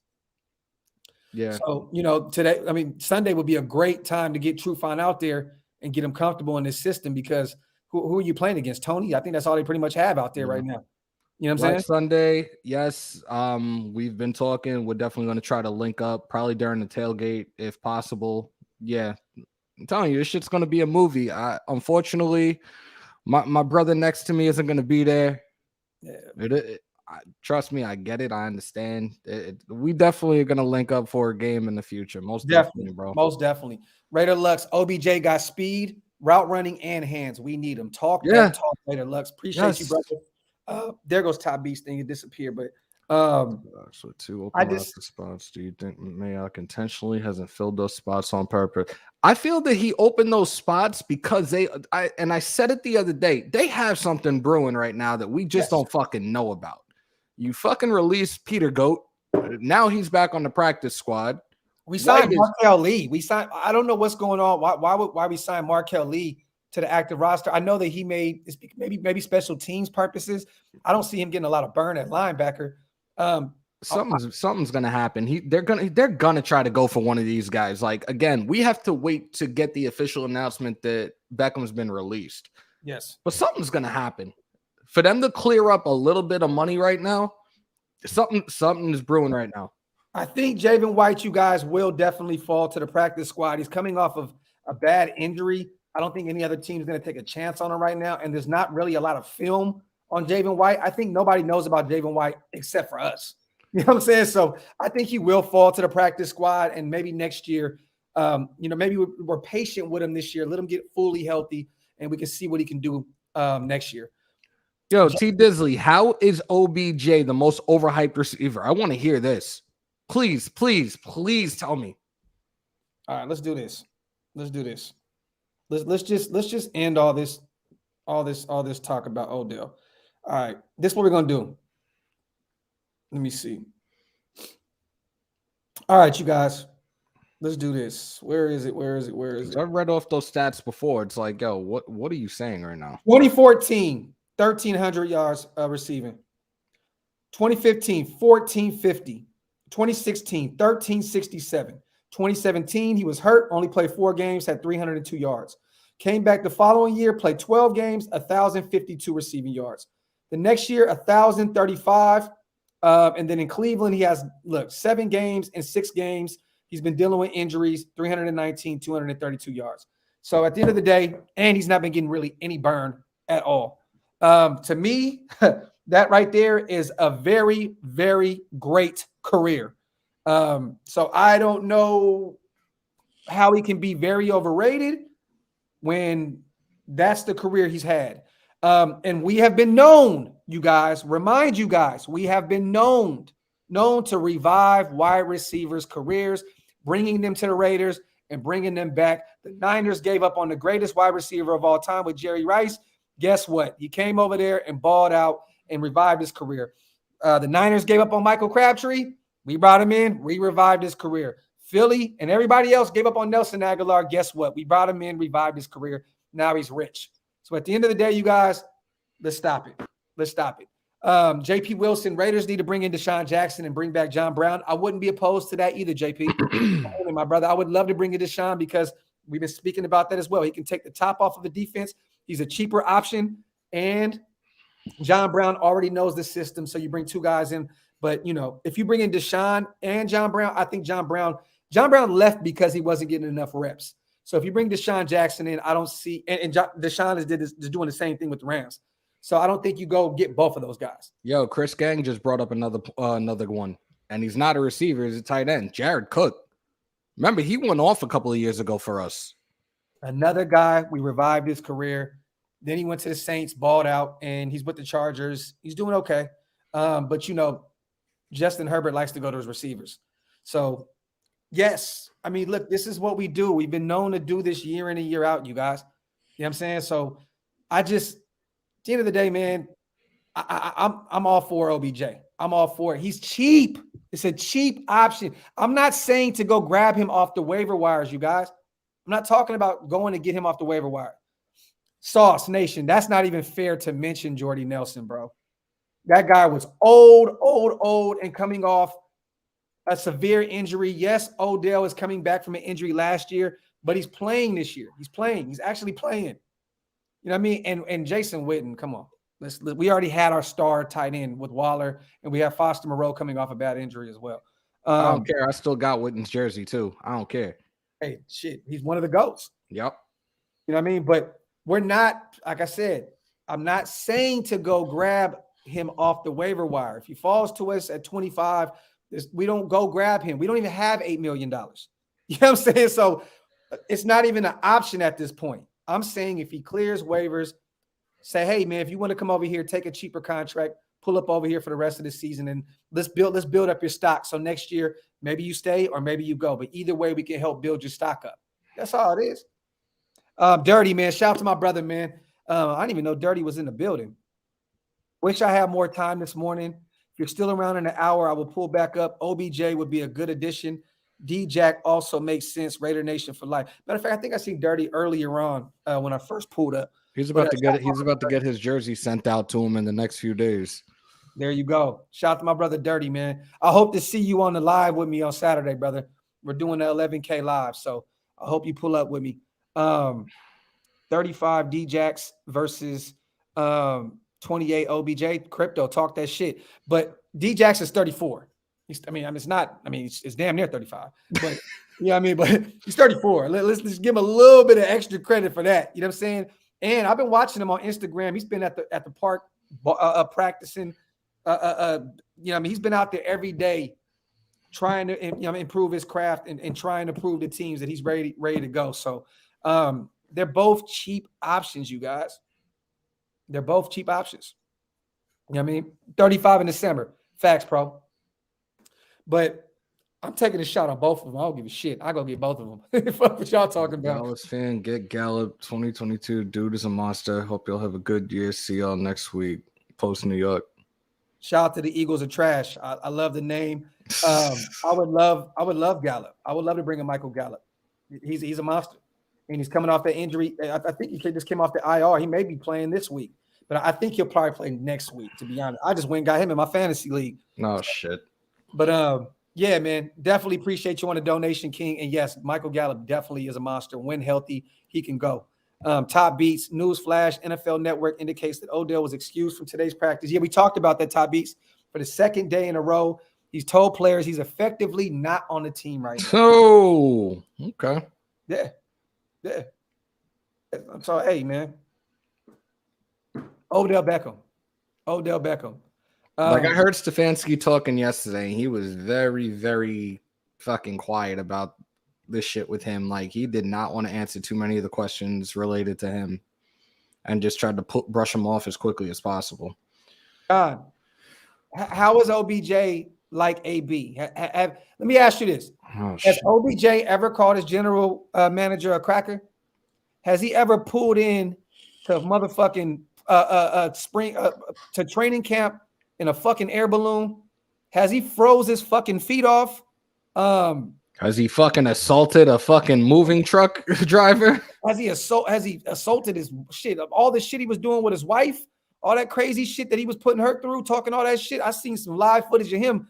Yeah. So, Sunday would be a great time to get Trufant out there and get him comfortable in this system because who are you playing against? Tony? I think that's all they pretty much have out there right now. You know what I'm saying? Sunday, yes. We've been talking. We're definitely going to try to link up, probably during the tailgate if possible. Yeah. I'm telling you, this shit's going to be a movie. Unfortunately, my brother next to me isn't going to be there. Yeah. Trust me, I get it. I understand. We definitely are going to link up for a game in the future. Most definitely, bro. Most definitely. Raider Lux, OBJ got speed, route running, and hands. We need him. Talk that talk, Raider Lux. Appreciate you, brother. There goes Top Beast thing. It disappeared, but so 2 open roster spots. Do you think Mayock intentionally hasn't filled those spots on purpose? I feel that he opened those spots because I said it the other day. They have something brewing right now that we just don't fucking know about. You fucking released Peter Goat. Now he's back on the practice squad. We signed Markel Lee. I don't know what's going on. Why we signed Markel Lee to the active roster? I know that he made maybe special teams purposes. I don't see him getting a lot of burn at linebacker. Something's gonna happen. They're gonna try to go for one of these guys. Like, again, we have to wait to get the official announcement that Beckham's been released. Yes, but something's gonna happen for them to clear up a little bit of money right now. Something is brewing right now. I think Javen White, you guys will definitely fall to the practice squad. He's coming off of a bad injury. I don't think any other team is going to take a chance on him right now. And there's not really a lot of film on Javen White. I think nobody knows about Javen White except for us. You know what I'm saying? So I think he will fall to the practice squad. And maybe next year, maybe we're patient with him this year. Let him get fully healthy and we can see what he can do next year. Yo, T Disley, how is OBJ the most overhyped receiver? I want to hear this. Please tell me. All right, let's do this. Let's just end all this talk about Odell. All right, this is what we're gonna do. Let me see. All right, you guys, let's do this. Where is it? I read off those stats before. It's like, yo, what are you saying right now? 2014, 1,300 yards receiving. 2015, 1,450. 2016, 1,367. 2017, he was hurt, only played 4 games, had 302 yards. Came back the following year, played 12 games, 1,052 receiving yards. The next year, 1,035. And then in Cleveland, he has, 7 games and 6 games. He's been dealing with injuries, 319, 232 yards. So at the end of the day, and he's not been getting really any burn at all. To me, that right there is a very, very great career. So I don't know how he can be very overrated when that's the career he's had. And we have been known, we have been known to revive wide receivers' careers, bringing them to the Raiders and bringing them back. The Niners gave up on the greatest wide receiver of all time with Jerry Rice. Guess what? He came over there and balled out and revived his career. The Niners gave up on Michael Crabtree. We brought him in. We revived his career. Philly and everybody else gave up on Nelson Aguilar. Guess what? We brought him in, revived his career. Now he's rich. So at the end of the day, you guys, let's stop it. JP Wilson, Raiders need to bring in Deshawn Jackson and bring back John Brown. I wouldn't be opposed to that either, JP. My brother, I would love to bring in Deshawn because we've been speaking about that as well. He can take the top off of the defense. He's a cheaper option. And John Brown already knows the system. So you bring 2 guys in. But, if you bring in Deshaun and John Brown, I think John Brown left because he wasn't getting enough reps. So if you bring Deshaun Jackson in, I don't see – and Deshaun is doing the same thing with the Rams. So I don't think you go get both of those guys. Yo, Chris Gang just brought up another one, and he's not a receiver. He's a tight end. Jared Cook. Remember, he went off a couple of years ago for us. Another guy, we revived his career. Then he went to the Saints, balled out, and he's with the Chargers. He's doing okay. But, Justin Herbert likes to go to his receivers. So, yes, I mean, look, this is what we do. We've been known to do this year in and year out, you guys. You know what I'm saying? So, at the end of the day, man, I'm all for OBJ. I'm all for it. He's cheap. It's a cheap option. I'm not saying to go grab him off the waiver wires, you guys. I'm not talking about going to get him off the waiver wire. Sauce Nation, that's not even fair to mention Jordy Nelson, bro. That guy was old, and coming off a severe injury. Yes, Odell is coming back from an injury last year, but he's playing this year. He's playing. He's actually playing. You know what I mean? And Jason Witten, come on. We already had our star tight end with Waller, and we have Foster Moreau coming off a bad injury as well. I don't care. I still got Witten's jersey too. I don't care. Hey, shit, he's one of the GOATs. Yep. You know what I mean? But we're not, like I said, I'm not saying to go grab him off the waiver wire. If he falls to us at 25, we don't go grab him. We don't even have $8 million. You know what I'm saying? So it's not even an option at this point. I'm saying if he clears waivers, say, hey, man, if you want to come over here, take a cheaper contract, pull up over here for the rest of the season, and let's build up your stock. So next year, maybe you stay or maybe you go. But either way, we can help build your stock up. That's all it is. Dirty, man. Shout out to my brother, man. I didn't even know Dirty was in the building. Wish I had more time this morning. If you're still around in an hour, I will pull back up. OBJ would be a good addition. D-Jack also makes sense. Raidernation for life. Matter of fact, I think I seen Dirty earlier on when I first pulled up. He's about to get his jersey sent out to him in the next few days. There you go. Shout out to my brother Dirty, man. I hope to see you on the live with me on Saturday, brother. We're doing the 11K live, so I hope you pull up with me. 35 D-Jacks versus 28 OBJ. Crypto, talk that shit. But D-Jacks is 34. It's damn near 35. But you know what I mean? But he's 34. Let's give him a little bit of extra credit for that. You know what I'm saying? And I've been watching him on Instagram. He's been at the park practicing. He's been out there every day trying to improve his craft and trying to prove to teams that he's ready to go. So they're both cheap options, you guys. They're both cheap options. You know what I mean? 35 in December. Facts, pro. But I'm taking a shot on both of them. I don't give a shit. I go get both of them. Fuck what y'all talking about. Dallas fan, get Gallup 2022. Dude is a monster. Hope y'all have a good year. See y'all next week. Post New York. Shout out to the Eagles of Trash. I love the name. I would love Gallup. I would love to bring in Michael Gallup. He's a monster. And he's coming off that injury. I think he just came off the IR. He may be playing this week. But I think he'll probably play next week, to be honest. I just went and got him in my fantasy league. No shit. But yeah, man, definitely appreciate you on the donation, King. And yes, Michael Gallup definitely is a monster. When healthy, he can go. Top Beats, News Flash, NFL Network indicates that Odell was excused from today's practice. Yeah, we talked about that, Top Beats, for the second day in a row. He's told players he's effectively not on the team right now. Oh, okay. Yeah. So, hey, man. Odell Beckham. I heard Stefanski talking yesterday, and he was very, very fucking quiet about this shit with him. Like, he did not want to answer too many of the questions related to him and just tried to brush him off as quickly as possible. God, how is OBJ like AB? Let me ask you this. Has OBJ ever called his general manager a cracker? Has he ever pulled in to motherfucking spring to training camp in a fucking air balloon? Has he froze his fucking feet off? Has he fucking assaulted a fucking moving truck driver? Has he assaulted his shit? All the shit he was doing with his wife, all that crazy shit that he was putting her through, talking all that shit. I seen some live footage of him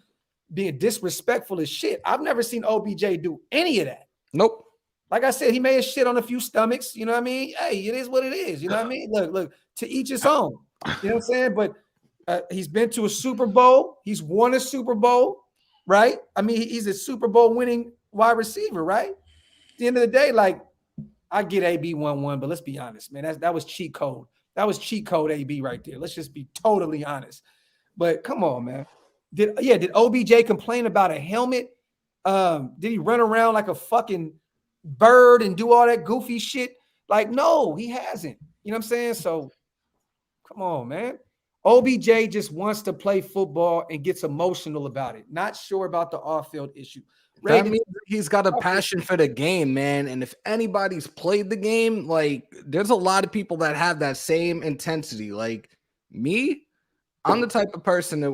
being disrespectful as shit. I've never seen OBJ do any of that. Nope. Like I said, he may have shit on a few stomachs. You know what I mean? Hey, it is what it is. You know what I mean? Look, to each his own. You know what I'm saying? But he's been to a Super Bowl. He's won a Super Bowl, right? I mean, he's a Super Bowl winning wide receiver, right? At the end of the day, like, I get AB 1-1, but let's be honest, man. That was cheat code. That was cheat code AB right there. Let's just be totally honest. But come on, man. Did OBJ complain about a helmet? Did he run around like a fucking bird and do all that goofy shit Like, no, he hasn't. You know what I'm saying? So come on, man. OBJ just wants to play football and gets emotional about it. Not sure about the off-field issue. That Raiden, means he's got a passion for the game, man. And if anybody's played the game, like there's a lot of people that have that same intensity. Like me, I'm the type of person that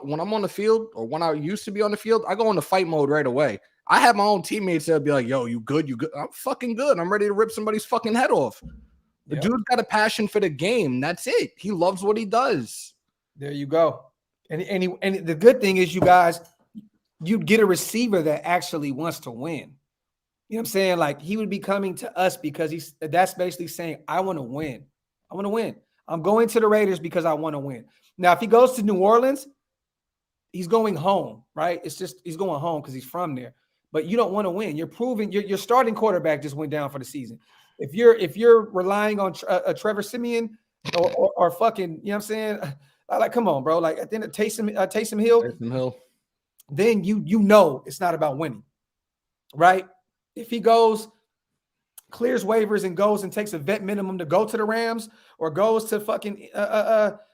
when I'm on the field or when I used to be on the field, I go into fight mode right away. I have my own teammates that'll be like, yo, you good? You good? I'm fucking good. I'm ready to rip somebody's fucking head off. The dude's got a passion for the game. That's it. He loves what he does. There you go. And the good thing is, you guys, you get a receiver that actually wants to win. You know what I'm saying? Like, he would be coming to us because that's basically saying, I want to win. I want to win. I'm going to the Raiders because I want to win. Now, if he goes to New Orleans, he's going home, right? It's just he's going home because he's from there. But you don't want to win. You're proving your starting quarterback just went down for the season. If you're relying on Trevor Siemian or fucking, you know what I'm saying? Like, come on, bro. Like, at the end of Taysom Hill, then you know it's not about winning, right? If he goes, clears waivers and goes and takes a vet minimum to go to the Rams or goes to fucking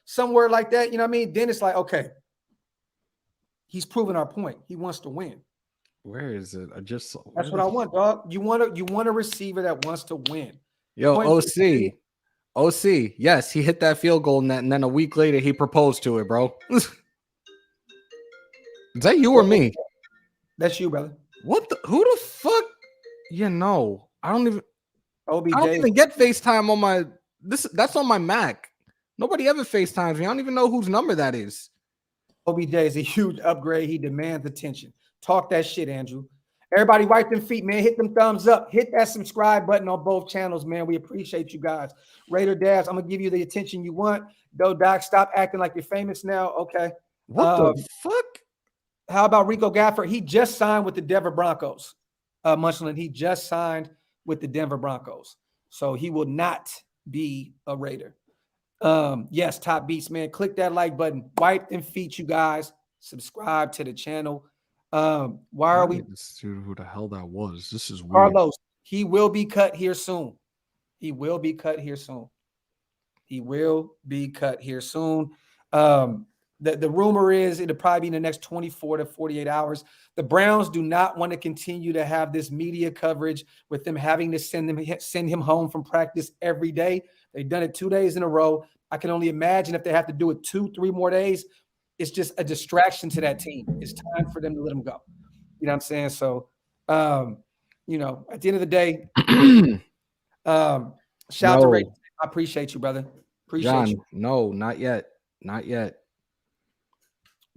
somewhere like that, you know what I mean? Then it's like, okay, he's proven our point. He wants to win. Where is it? That's what I want, dog. You want a receiver that wants to win. Yo, OC. Yes, he hit that field goal, and then a week later he proposed to it, bro. Is that you or me? That's you, brother. What the? Who the fuck? Yeah, no, I don't OBJ. I don't even get FaceTime on my That's on my Mac. Nobody ever FaceTimes me. I don't even know whose number that is. OBJ is a huge upgrade. He demands attention. Talk that shit, Andrew. Everybody wipe them feet, man. Hit them thumbs up. Hit that subscribe button on both channels, man. We appreciate you guys. Raider Dabs, I'm going to give you the attention you want. Go, Doc, stop acting like you're famous now. Okay. What the fuck? How about Rico Gafford? He just signed with the Denver Broncos. Munchland, he just signed with the Denver Broncos. So he will not be a Raider. Yes, Top Beats, man. Click that like button. Wipe them feet, you guys. Subscribe to the channel. Why are we? Who the hell that was? This is weird. Carlos, he will be cut here soon. He will be cut here soon. The rumor is it'll probably be in the next 24 to 48 hours. The Browns do not want to continue to have this media coverage with them having to send him home from practice every day. They've done it 2 days in a row. I can only imagine if they have to do it 2-3 more days. It's just a distraction to that team. It's time for them to let him go. You know what I'm saying? So, at the end of the day, shout out to Ray. I appreciate you, brother. Appreciate you. No, not yet. Not yet.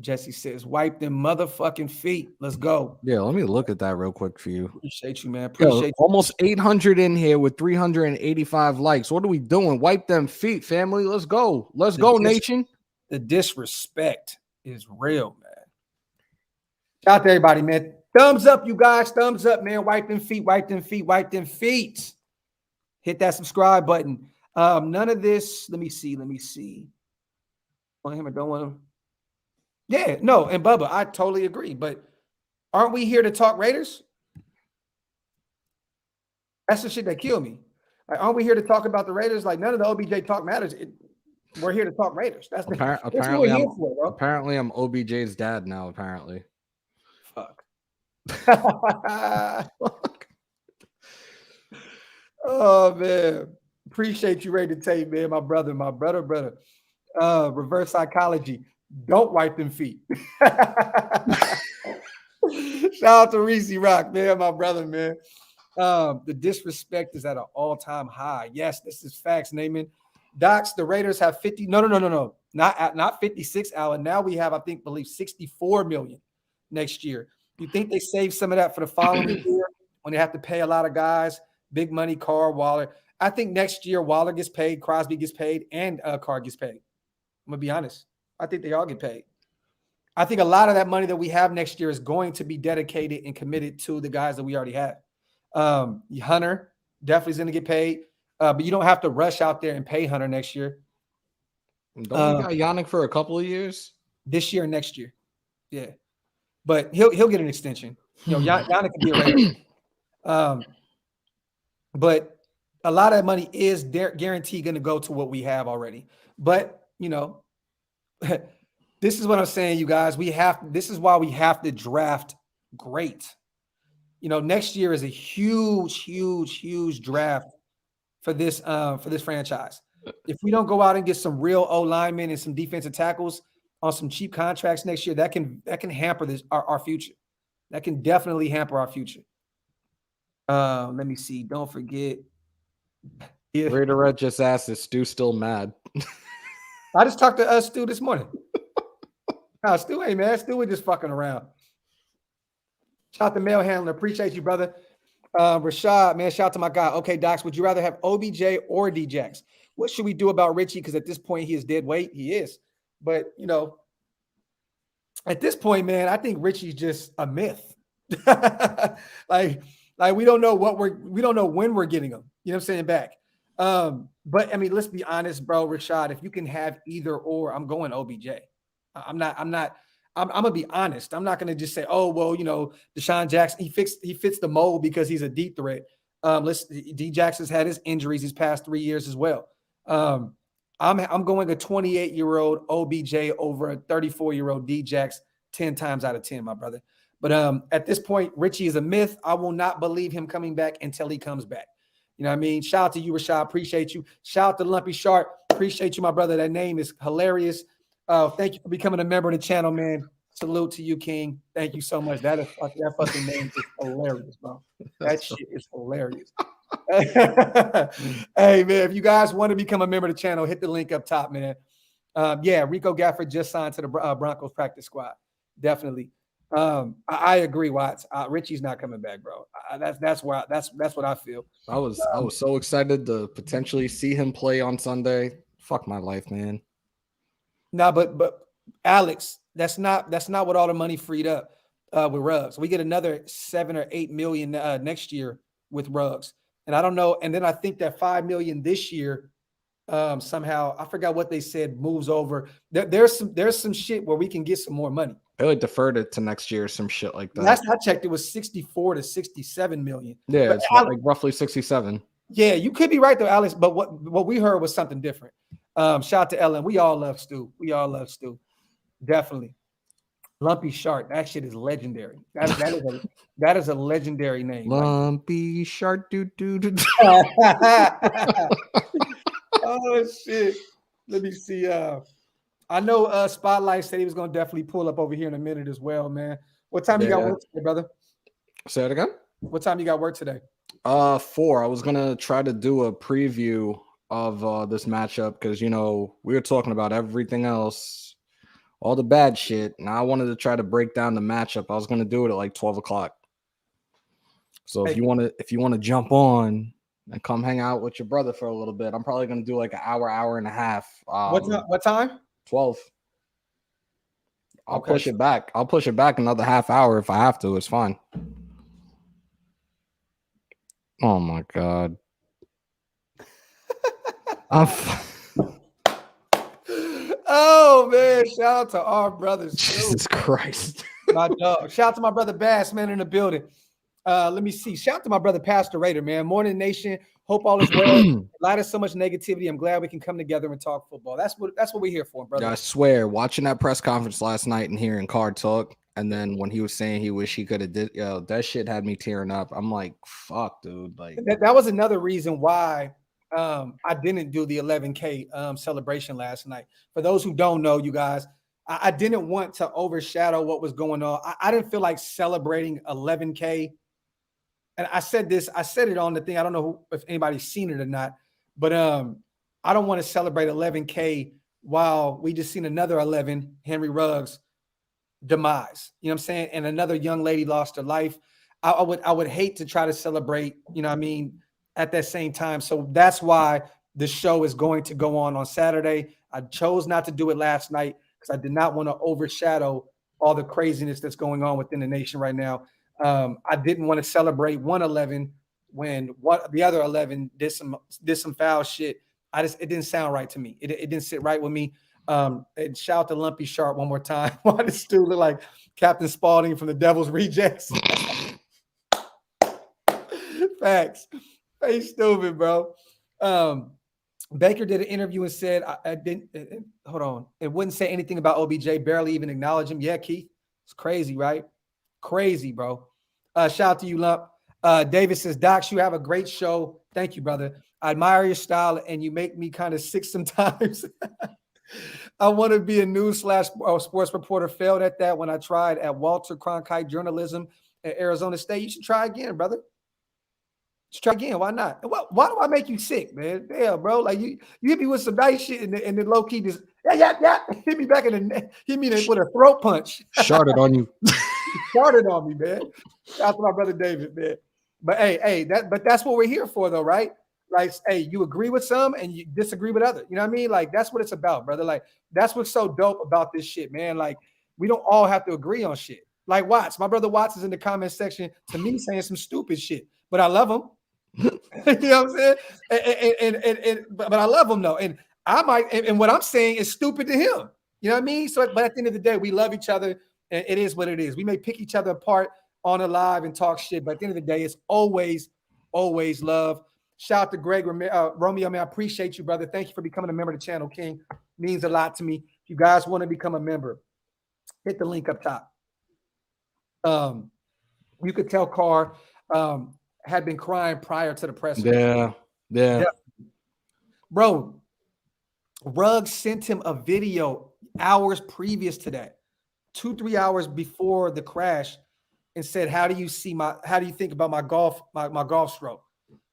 Jesse says, wipe them motherfucking feet. Let's go. Yeah, let me look at that real quick for you. Appreciate you, man. Appreciate you. Almost 800 in here with 385 likes. What are we doing? Wipe them feet, family. Let's go. Let's go, nation. The disrespect is real, man. Shout out to everybody, man. Thumbs up, you guys. Thumbs up, man. Wipe them feet. Wipe them feet. Wipe them feet. Hit that subscribe button. None of this. Let me see. Want him or don't want him? Yeah, no, and Bubba, I totally agree. But aren't we here to talk Raiders? That's the shit that killed me. Like, aren't we here to talk about the Raiders? Like, none of the OBJ talk matters. We're here to talk Raiders. That's apparently I'm, bro. Apparently I'm OBJ's dad now. Apparently, fuck. Oh man, appreciate you, Ray to Tate, man. My brother. Reverse psychology. Don't wipe them feet. Shout out to Reese Rock, man, my brother, man. The disrespect is at an all-time high. Yes, this is facts, Naaman. Docs, the Raiders have 50. No. Not 56, Alan. Now we have, believe 64 million next year. You think they save some of that for the following year when they have to pay a lot of guys, big money, Carr, Waller? I think next year Waller gets paid, Crosby gets paid, and Carr gets paid. I'm going to be honest. I think they all get paid. I think a lot of that money that we have next year is going to be dedicated and committed to the guys that we already have. Hunter definitely is going to get paid, but you don't have to rush out there and pay Hunter next year. Don't we got Yannick for a couple of years? This year and next year. Yeah. But he'll get an extension. Yannick can be a Raider. But a lot of that money is guaranteed going to go to what we have already. But, you know, this is what I'm saying, you guys. This is why we have to draft great. You know, next year is a huge draft for this franchise. If we don't go out and get some real O linemen and some defensive tackles on some cheap contracts next year, that can hamper our future. That can definitely hamper our future. Let me see. Don't forget. Yeah. Raider just asked, is Stu still mad? I just talked to Stu this morning. No, Stu ain't mad. Stu was just fucking around. Shout out to Mail Handler. Appreciate you, brother. Rashad, man, shout out to my guy. Okay, Docs, would you rather have OBJ or Djax? What should we do about Richie? Because at this point, he is dead weight. He is. But, you know, at this point, man, I think Richie's just a myth. like we don't know when we're getting him. You know what I'm saying? Back. But I mean, let's be honest, bro, Rashad, if you can have either or, I'm going OBJ. I'm gonna be honest. I'm not gonna just say, oh, well, you know, Deshawn Jackson, he fits the mold because he's a deep threat. D Jackson's had his injuries these past 3 years as well. I'm going a 28-year-old OBJ over a 34-year-old Djax 10 times out of 10, my brother. But at this point, Richie is a myth. I will not believe him coming back until he comes back. You know what I mean? Shout out to you, Rashad. Appreciate you. Shout out to Lumpy Shark. Appreciate you, my brother. That name is hilarious. Thank you for becoming a member of the channel, man. Salute to you, King. Thank you so much. That fucking name is hilarious, bro. That shit is hilarious. Hey, man, if you guys want to become a member of the channel, hit the link up top, man. Yeah, Rico Gafford just signed to the Broncos practice squad. Definitely. I agree, Watts. Richie's not coming back, bro. That's what I feel. I was so excited to potentially see him play on Sunday. Fuck my life, man. No, but Alex, that's not what all the money freed up with Ruggs. We get another 7 or 8 million next year with Ruggs, and I don't know. And then I think that 5 million this year somehow, I forgot what they said, moves over. There's some shit where we can get some more money. They like deferred it to next year, some shit like that. Last I checked, it was 64 to 67 million. Yeah, but it's like roughly 67. Yeah, you could be right though, Alex. But what we heard was something different. Shout out to Ellen. We all love Stu. Definitely. Lumpy Shark. That shit is legendary. That is a legendary name. Lumpy right? Shark. Do. Oh shit. Let me see. I know Spotlight said he was gonna definitely pull up over here in a minute as well, man. What time you got work today, brother? Say it again. What time you got work today? 4. I was gonna try to do a preview of this matchup because we were talking about everything else, all the bad shit, and I wanted to try to break down the matchup. I was gonna do it at like 12 o'clock. So if you want to jump on and come hang out with your brother for a little bit, I'm probably gonna do like an hour and a half. What time? 12. I'll push it back. I'll push it back another half hour if I have to. It's fine. Oh my God. Oh man, shout out to our brothers. Jesus Christ. My dog. Shout out to my brother Bass, man, in the building. Let me see. Shout out to my brother Pastor Raider, man. Morning Nation. Hope all is well. A lot of so much negativity. I'm glad we can come together and talk football. That's what we're here for, brother. I swear, watching that press conference last night and hearing Carr talk, and then when he was saying he wish he could have did, that shit had me tearing up. I'm like, fuck, dude. Like that was another reason why I didn't do the 11K celebration last night. For those who don't know, you guys, I didn't want to overshadow what was going on. I didn't feel like celebrating 11K. And I said it on the thing. I don't know if anybody's seen it or not, but I don't want to celebrate 11K while we just seen another 11, Henry Ruggs, demise. You know what I'm saying? And another young lady lost her life. I would hate to try to celebrate, you know what I mean, at that same time. So that's why the show is going to go on Saturday. I chose not to do it last night because I did not want to overshadow all the craziness that's going on within the nation right now. I didn't want to celebrate 111 when the other 11 did some foul shit. It didn't sound right to me. It didn't sit right with me. And shout out to Lumpy Sharp one more time. Why does Stu look like Captain Spaulding from the Devil's Rejects? Facts. He's stupid, bro. Baker did an interview and said, I didn't, hold on. It wouldn't say anything about OBJ, barely even acknowledge him. Yeah, Keith. It's crazy, right? Crazy, bro. Shout out to you, Lump. David says, Docs, you have a great show. Thank you, brother. I admire your style and you make me kind of sick sometimes. I want to be a news slash sports reporter. Failed at that when I tried at Walter Cronkite Journalism at Arizona State. You should try again, brother. Just try again. Why not? Why do I make you sick, man? Damn, bro. Like you hit me with some nice shit and then low key just yeah. Hit me back in the neck. Hit me with a throat punch. Sharded on you. Started on me, man. Shout out to my brother David, man. But but that's what we're here for, though, right? Like, hey, you agree with some and you disagree with other. You know what I mean? Like, that's what it's about, brother. Like, that's what's so dope about this shit, man. Like, we don't all have to agree on shit. Like Watts, my brother Watts is in the comment section to me saying some stupid shit, but I love him. You know what I'm saying? But I love him though, and I might. And what I'm saying is stupid to him. You know what I mean? So, but at the end of the day, we love each other, and it is what it is. We may pick each other apart on a live and talk shit, but at the end of the day, it's always love. Shout out to Greg Romeo, man. I appreciate you, brother. Thank you for becoming a member of the channel, King. Means a lot to me. If you guys want to become a member, hit the link up top. You could tell Carr had been crying prior to the press. Yeah. Bro, Ruggs sent him a video hours previous to that, 2-3 hours before the crash, and said, how do you think about my golf stroke?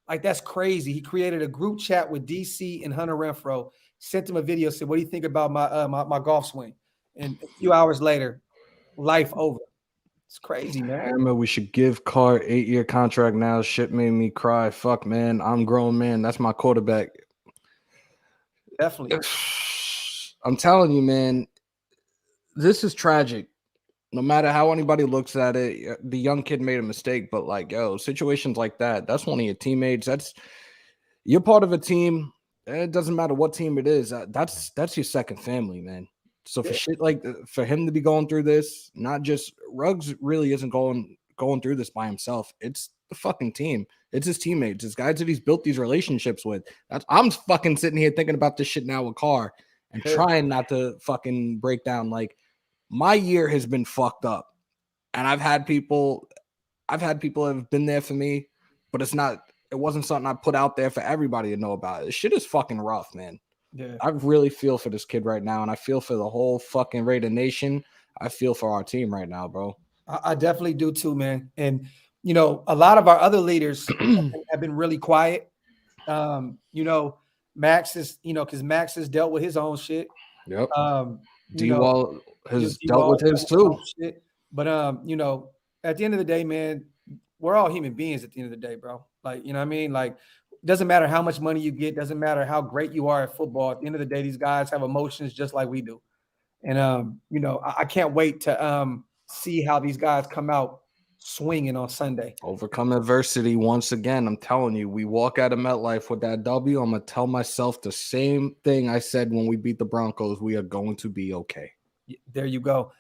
Like, that's crazy. He created a group chat with DC and Hunter Renfro, sent him a video, said, what do you think about my golf swing? And a few hours later, life over. It's crazy, man. Hammer, we should give Carr 8-year contract now. Shit made me cry. Fuck, man. I'm grown, man. That's my quarterback. Definitely. I'm telling you, man, this is tragic. No matter how anybody looks at it, the young kid made a mistake, but like, yo, situations like that's one of your teammates. You're part of a team. It doesn't matter what team it is. That's your second family, man. So for shit like for him to be going through this, not just Ruggs really isn't going through this by himself. It's the fucking team. It's his teammates. It's guys that he's built these relationships with. I'm fucking sitting here thinking about this shit now with Carr and trying not to fucking break down. Like, my year has been fucked up, and I've had people have been there for me, but it wasn't something I put out there for everybody to know about. This shit is fucking rough, man. Yeah. I really feel for this kid right now, and I feel for the whole fucking Raidernation. I feel for our team right now, bro. I definitely do too, man. And, you know, a lot of our other leaders have been really quiet. You know, Max is, because Max has dealt with his own shit. Yep. D-Wall has dealt with his too. Shit. But, at the end of the day, man, we're all human beings at the end of the day, bro. Like, you know what I mean? Like, doesn't matter how much money you get, doesn't matter how great you are at football. At the end of the day, these guys have emotions just like we do. And, I can't wait to see how these guys come out swinging on Sunday. Overcome adversity once again. I'm telling you, we walk out of MetLife with that W. I'm going to tell myself the same thing I said when we beat the Broncos. We are going to be okay. There you go.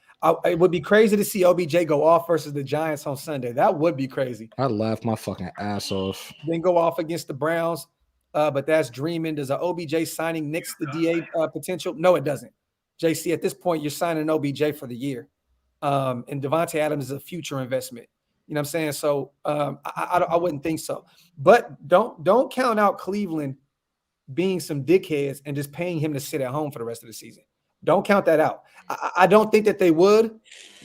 It would be crazy to see OBJ go off versus the Giants on Sunday. That would be crazy. I'd laugh my fucking ass off. Then go off against the Browns, but that's dreaming. Does an OBJ signing nix the DA potential? No, it doesn't. JC, at this point, you're signing OBJ for the year. And Devontae Adams is a future investment. You know what I'm saying? So I wouldn't think so. But don't count out Cleveland being some dickheads and just paying him to sit at home for the rest of the season. Don't count that out. I don't think that they would,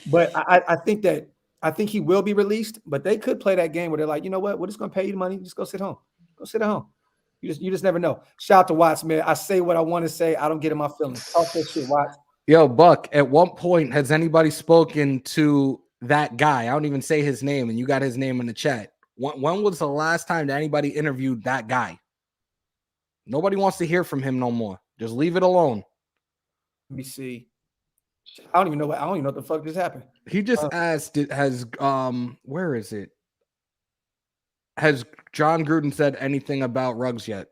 but I think he will be released. But they could play that game where they're like, you know what? We're just gonna pay you the money. Just go sit home. Go sit at home. You just never know. Shout out to Watts, man. I say what I want to say. I don't get in my feelings. Talk that shit, Watts. Yo, Buck, at what point has anybody spoken to that guy? I don't even say his name, and you got his name in the chat. When was the last time that anybody interviewed that guy? Nobody wants to hear from him no more. Just leave it alone. Let me see. I don't even know what the fuck just happened. He just asked, where is it? Has John Gruden said anything about Ruggs yet?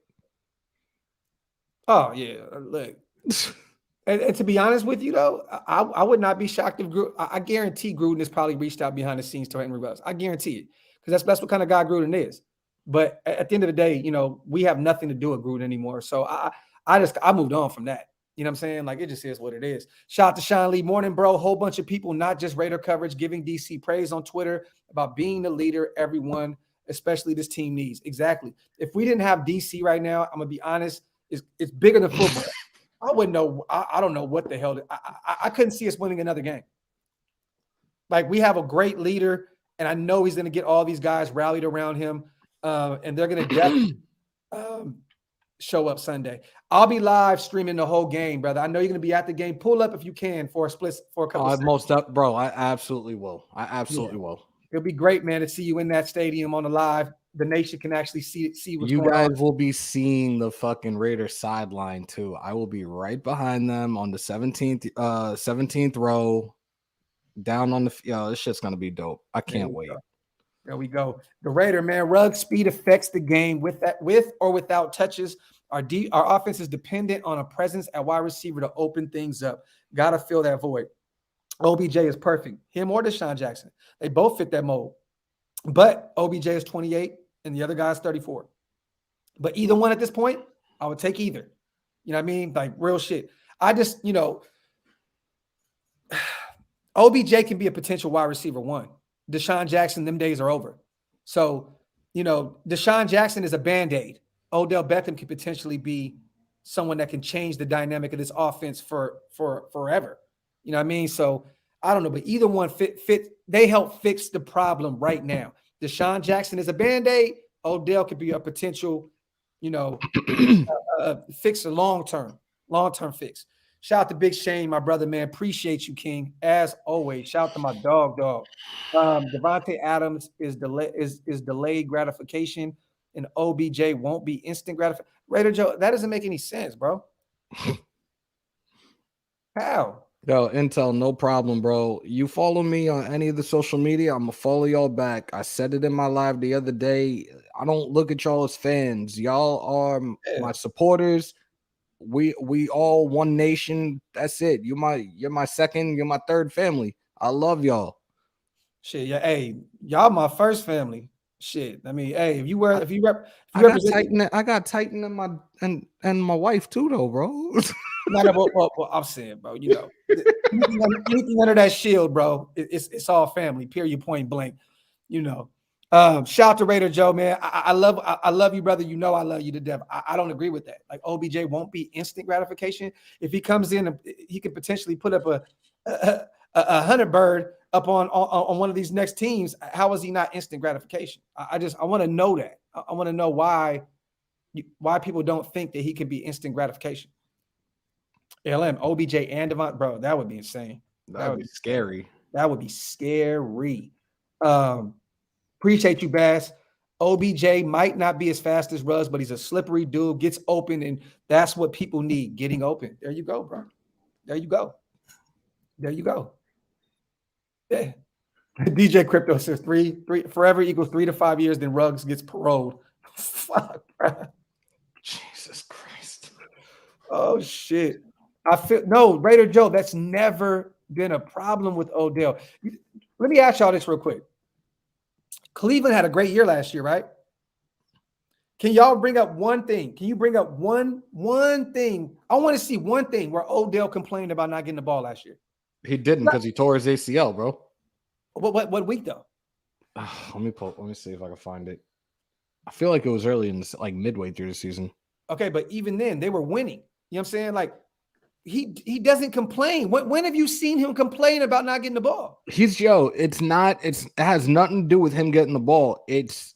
Oh, yeah. Look. And to be honest with you, though, I would not be shocked if I guarantee Gruden has probably reached out behind the scenes to Henry Ruggs. I guarantee it. Because that's what kind of guy Gruden is. But at the end of the day, we have nothing to do with Gruden anymore. So I moved on from that. You know what I'm saying? Like, it just is what it is. Shout out to Sean Lee. Morning, bro. Whole bunch of people, not just Raider coverage, giving DC praise on Twitter about being the leader everyone, especially this team, needs. Exactly. If we didn't have DC right now, I'm going to be honest, it's bigger than football. I wouldn't know. I don't know what the hell. I couldn't see us winning another game. Like, we have a great leader, and I know he's going to get all these guys rallied around him, and they're going to definitely show up Sunday. I'll be live streaming the whole game, brother. I know you're going to be at the game. Pull up if you can for a couple of seconds. Bro, I absolutely will. Will. It'll be great, man, to see you in that stadium on the live. The nation can actually see what's going on. You guys will be seeing the fucking Raiders sideline too. I will be right behind them on the 17th row, down on the. This shit's gonna be dope. I can't wait. There we go. The Raider, man, rug speed affects the game with or without touches. Our offense is dependent on a presence at wide receiver to open things up. Got to fill that void. OBJ is perfect. Him or Deshawn Jackson. They both fit that mold. But OBJ is 28 and the other guy is 34. But either one at this point, I would take either. You know what I mean? Like, real shit. I just, OBJ can be a potential wide receiver one. Deshawn Jackson, them days are over. So, Deshawn Jackson is a Band-Aid. Odell Beckham could potentially be someone that can change the dynamic of this offense for forever. You know what I mean? So I don't know, but either one fit. They help fix the problem right now. Deshawn Jackson is a Band-Aid. Odell could be a potential, fix a long-term fix. Shout out to Big Shane, my brother, man. Appreciate you, King. As always, shout out to my dog. Devontae Adams is delayed gratification, and OBJ won't be instant gratification. Raider Joe, that doesn't make any sense, bro. How? Yo, Intel, no problem, bro. You follow me on any of the social media, I'm gonna follow y'all back. I said it in my live the other day. I don't look at y'all as fans. Y'all are my supporters. We all one nation. That's it. You're my second, you're my third family. I love y'all. Shit, yeah. Hey, y'all my first family. Shit. I mean, hey, I got Titan and my wife too, though, bro. Well, I'm saying, bro, anything under that shield, bro, it's all family, period, point blank. Shout out to Raider Joe, man. I love you, brother. I love you to death. I don't agree with that. Like, OBJ won't be instant gratification. If he comes in, he could potentially put up a 100 bird up on one of these next teams. How is he not instant gratification? I want to know that. I want to know why people don't think that he can be instant gratification. LM, OBJ, and Devon, bro, that would be insane. That would be scary. That would be scary. Appreciate you, Bass. OBJ might not be as fast as Ruggs, but he's a slippery dude, gets open, and that's what people need, getting open. There you go, bro. There you go. Yeah. DJ Crypto says three forever equals 3 to 5 years, then Ruggs gets paroled. Fuck, bro. Jesus Christ. Oh, shit. Raider Joe, that's never been a problem with Odell. Let me ask y'all this real quick. Cleveland had a great year last year, right? Can y'all bring up one thing? Can you bring up one thing? I want to see one thing where Odell complained about not getting the ball last year. He didn't, because he tore his ACL, bro. What week though? Let me see if I can find it. I feel like it was early in this, like midway through the season. Okay, but even then they were winning. You know what I'm saying? Like, he doesn't complain. When have you seen him complain about not getting the ball? It has nothing to do with him getting the ball. It's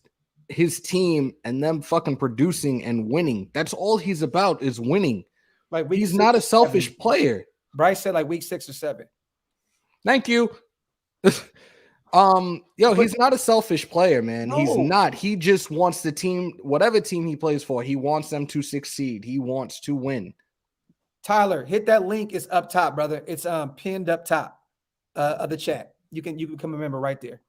his team and them fucking producing and winning. That's all he's about, is winning. Like, he's not a selfish player. Bryce said like week 6 or 7. Thank you. He's not a selfish player, man. No. He's not. He just wants the team, whatever team he plays for, he wants them to succeed. He wants to win. Tyler, hit that link. It's up top, brother. It's pinned up top of the chat. You can become a member right there.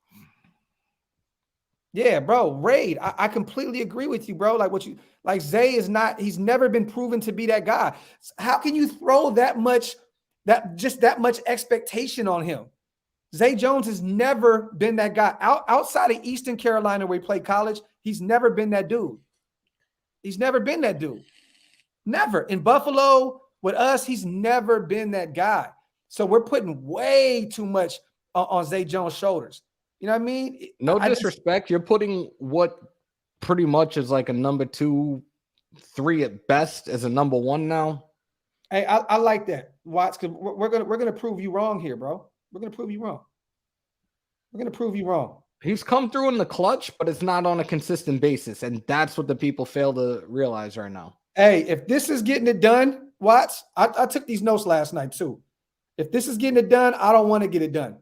Yeah, bro. Raid, I completely agree with you, bro. Like Zay is not. He's never been proven to be that guy. How can you throw that much expectation on him? Zay Jones has never been that guy. Outside of Eastern Carolina where he played college, he's never been that dude. He's never been that dude. Never. In Buffalo, with us, he's never been that guy. So we're putting way too much on Zay Jones' shoulders. You know what I mean? No disrespect. You're putting what pretty much is like a number 2, 3 at best as a number 1 now. Hey, I like that, Watts, because we're gonna prove you wrong here, bro. We're gonna prove you wrong. We're gonna prove you wrong. He's come through in the clutch, but it's not on a consistent basis, and that's what the people fail to realize right now. Hey, if this is getting it done, Watts, I took these notes last night too. If this is getting it done, I don't want to get it done.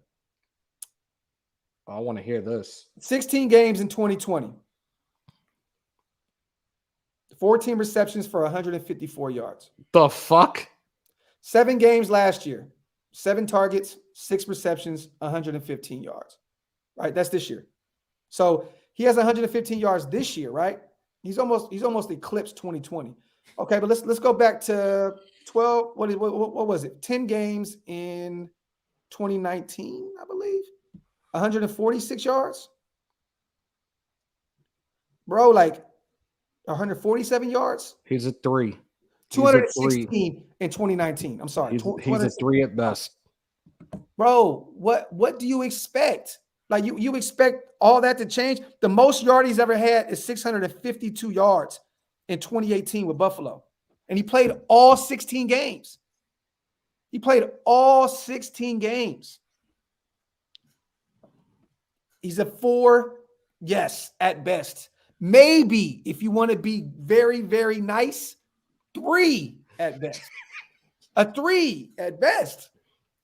I want to hear this. 16 games in 2020. 14 receptions for 154 yards. The fuck? 7 games last year. 7 targets, 6 receptions, 115 yards. Right? That's this year. So he has 115 yards this year, right? He's almost eclipsed 2020. Okay, but let's go back to 12. What was it? 10 games in 2019, I believe. 146 yards. Bro, like 147 yards. He's a 3. 216 in 2019. I'm sorry. He's a 3 at best. Bro, what do you expect? Like you expect all that to change? The most yard he's ever had is 652 yards in 2018 with Buffalo. And he played all 16 games. He played all 16 games. He's a 4, yes, at best. Maybe, if you want to be very, very nice, 3 at best. A 3 at best.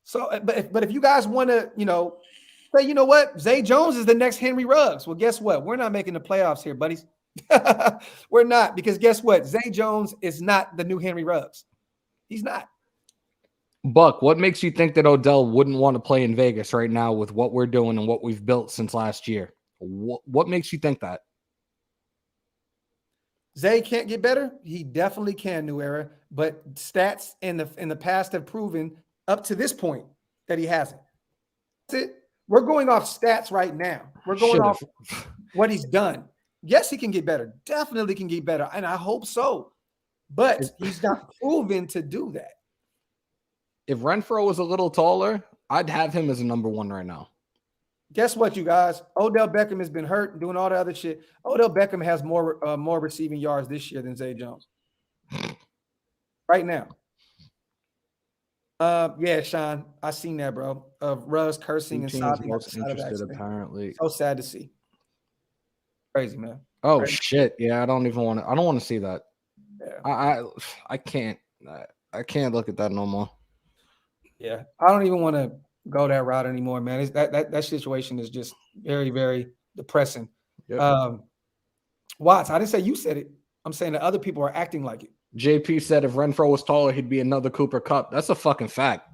So, but if you guys want to, say, you know what, Zay Jones is the next Henry Ruggs. Well, guess what? We're not making the playoffs here, buddies. We're not, because guess what? Zay Jones is not the new Henry Ruggs. He's not. Buck, what makes you think that Odell wouldn't want to play in Vegas right now with what we're doing and what we've built since last year? What makes you think that? Zay can't get better. He definitely can, New Era. But stats in the past have proven up to this point that he hasn't. That's it. We're going off stats right now. We're going off what he's done. Yes, he can get better. Definitely can get better. And I hope so. But he's not proven to do that. If Renfro was a little taller, I'd have him as a number 1 right now. Guess what, you guys? Odell Beckham has been hurt and doing all the other shit. Odell Beckham has more receiving yards this year than Zay Jones. Right now. Yeah, Sean, I seen that, bro. Of Russ cursing and sobbing. Most interested, apparently. So sad to see. Crazy, man. Oh Crazy. shit! Yeah, I don't want to see that. Yeah. I can't look at that no more. Yeah, I don't even want to go that route anymore, man. That situation is just very, very depressing. Yep. Watts, I didn't say you said it. I'm saying that other people are acting like it. JP said if Renfro was taller, he'd be another Cooper Kupp. That's a fucking fact.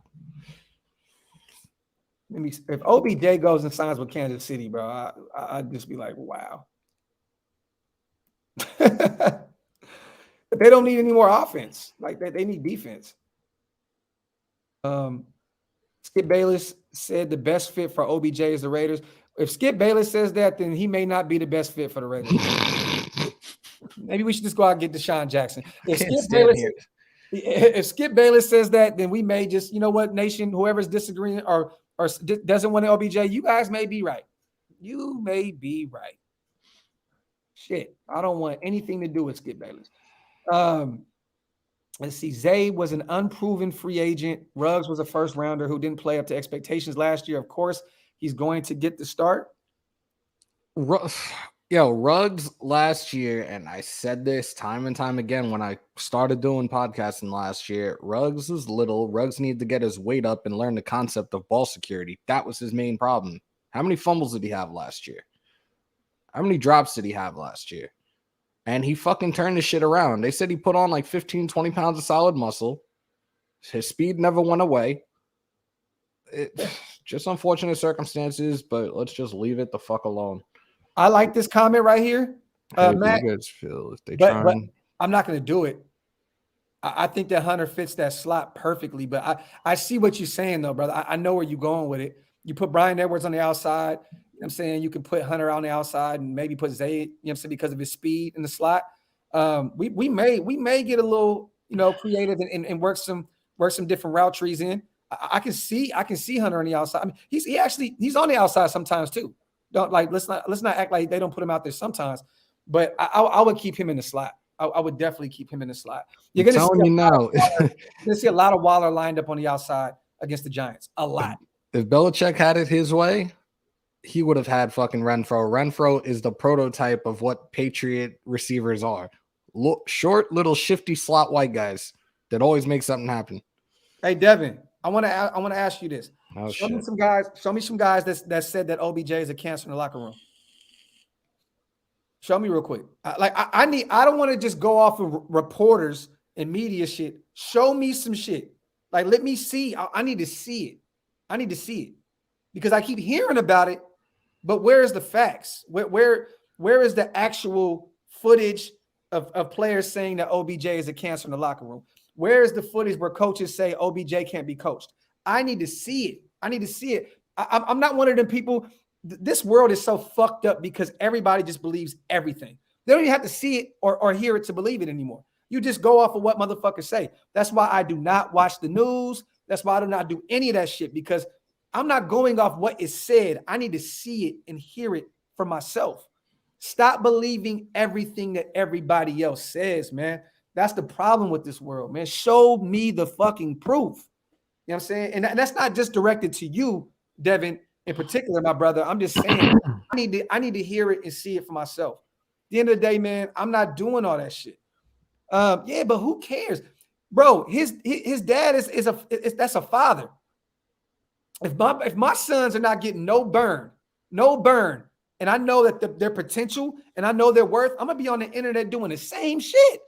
If OBJ goes and signs with Kansas City, bro, I'd just be like, wow. They don't need any more offense. Like they need defense. Skip Bayless said the best fit for OBJ is the Raiders. If Skip Bayless says that, then he may not be the best fit for the Raiders. Maybe we should just go out and get Deshawn Jackson. If Skip Bayless says that, then we may just, you know what, nation, whoever's disagreeing or doesn't want an OBJ, you guys may be right. You may be right. Shit, I don't want anything to do with Skip Bayless. Let's see. Zay was an unproven free agent. Ruggs was a first rounder who didn't play up to expectations last year. Of course, he's going to get the start. Ruggs last year, and I said this time and time again when I started doing podcasting last year, Ruggs is little. Ruggs needed to get his weight up and learn the concept of ball security. That was his main problem. How many fumbles did he have last year? How many drops did he have last year? And he fucking turned the shit around. They said he put on like 15, 20 pounds of solid muscle. His speed never went away. Just unfortunate circumstances, but let's just leave it the fuck alone. I like this comment right here. Matt, but I'm not going to do it. I think that Hunter fits that slot perfectly, but I see what you're saying, though, brother. I know where you're going with it. You put Brian Edwards on the outside. You know what I'm saying? You can put Hunter on the outside and maybe put Zay, you know what I'm saying, because of his speed in the slot. We may get a little, creative and work some different route trees in. I can see Hunter on the outside. I mean, he's on the outside sometimes too. Don't let's not act like they don't put him out there sometimes. But I would keep him in the slot. I would definitely keep him in the slot. You're gonna see a lot of Waller lined up on the outside against the Giants. A lot. If Belichick had it his way, he would have had fucking Renfro. Renfro is the prototype of what Patriot receivers are. Short, little shifty slot white guys that always make something happen. Hey, Devin, I want to ask you this. Show me some guys that said that OBJ is a cancer in the locker room. Show me real quick. I don't want to just go off of reporters and media shit. Show me some shit. Like, let me see. I need to see it. I need to see it because I keep hearing about it, but where is the facts? Where is the actual footage of players saying that OBJ is a cancer in the locker room? Where is the footage where coaches say OBJ can't be coached? I need to see it. I need to see it. I'm not one of them people. This world is so fucked up because everybody just believes everything. They don't even have to see it or hear it to believe it anymore. You just go off of what motherfuckers say. That's why I do not watch the news. That's why I do not do any of that shit because I'm not going off what is said. I need to see it and hear it for myself. Stop believing everything that everybody else says, man. That's the problem with this world, man. Show me the fucking proof. You know what I'm saying? And that's not just directed to you, Devin, in particular, my brother. I'm just saying I need to hear it and see it for myself. At the end of the day, man, I'm not doing all that shit. Yeah, but who cares? Bro, his dad that's a father. If my sons are not getting no burn, and I know that their potential and I know their worth, I'm gonna be on the internet doing the same shit.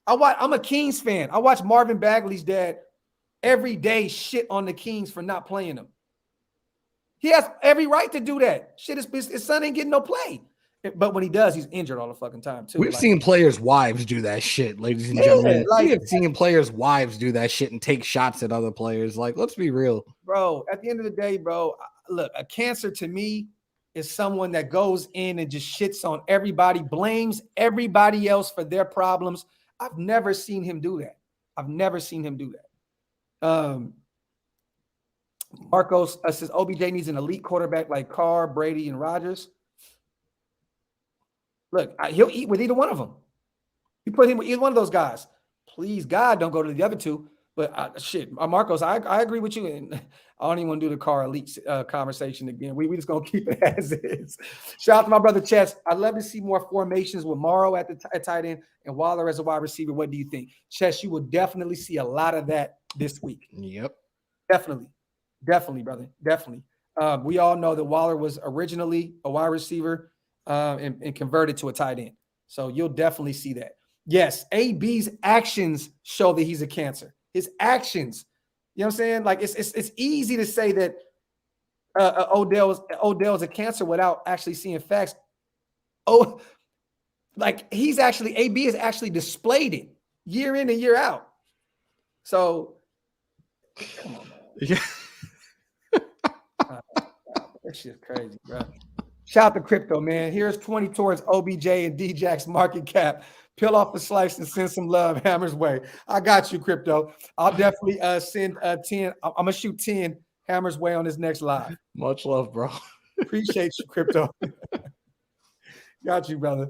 I'm a Kings fan. I watch Marvin Bagley's dad every day shit on the Kings for not playing them. He has every right to do that. Shit, his son ain't getting no play. But when he does, he's injured all the fucking time, too. We've seen players' wives do that shit, ladies and gentlemen. We have seen players' wives do that shit and take shots at other players. Like, let's be real. Bro, at the end of the day, bro, look, a cancer to me is someone that goes in and just shits on everybody, blames everybody else for their problems. I've never seen him do that. Marcos says OBJ needs an elite quarterback like Carr, Brady, and Rodgers. Look, he'll eat with either one of them. You put him with either one of those guys. Please, God, don't go to the other two. But Marcos, I agree with you. And I don't even want to do the Carr elite conversation again. We just going to keep it as is. Shout out to my brother Chess. I'd love to see more formations with Morrow at tight end and Waller as a wide receiver. What do you think? Chess, you will definitely see a lot of that this week. Yep. Definitely, brother. Definitely. We all know that Waller was originally a wide receiver and converted to a tight end. So you'll definitely see that. Yes, AB's actions show that he's a cancer. His actions. You know what I'm saying? Like it's easy to say that Odell's a cancer without actually seeing facts. Oh, like AB has actually displayed it year in and year out. So come on, man. Yeah. That shit's crazy, bro. Shout out to crypto, man. Here's 20 towards OBJ and D-Jack's market cap. Peel off a slice and send some love Hammer's way. I got you, crypto. I'll definitely send 10. I'm going to shoot 10 Hammer's way on this next live. Much love, bro. Appreciate you, crypto. Got you, brother.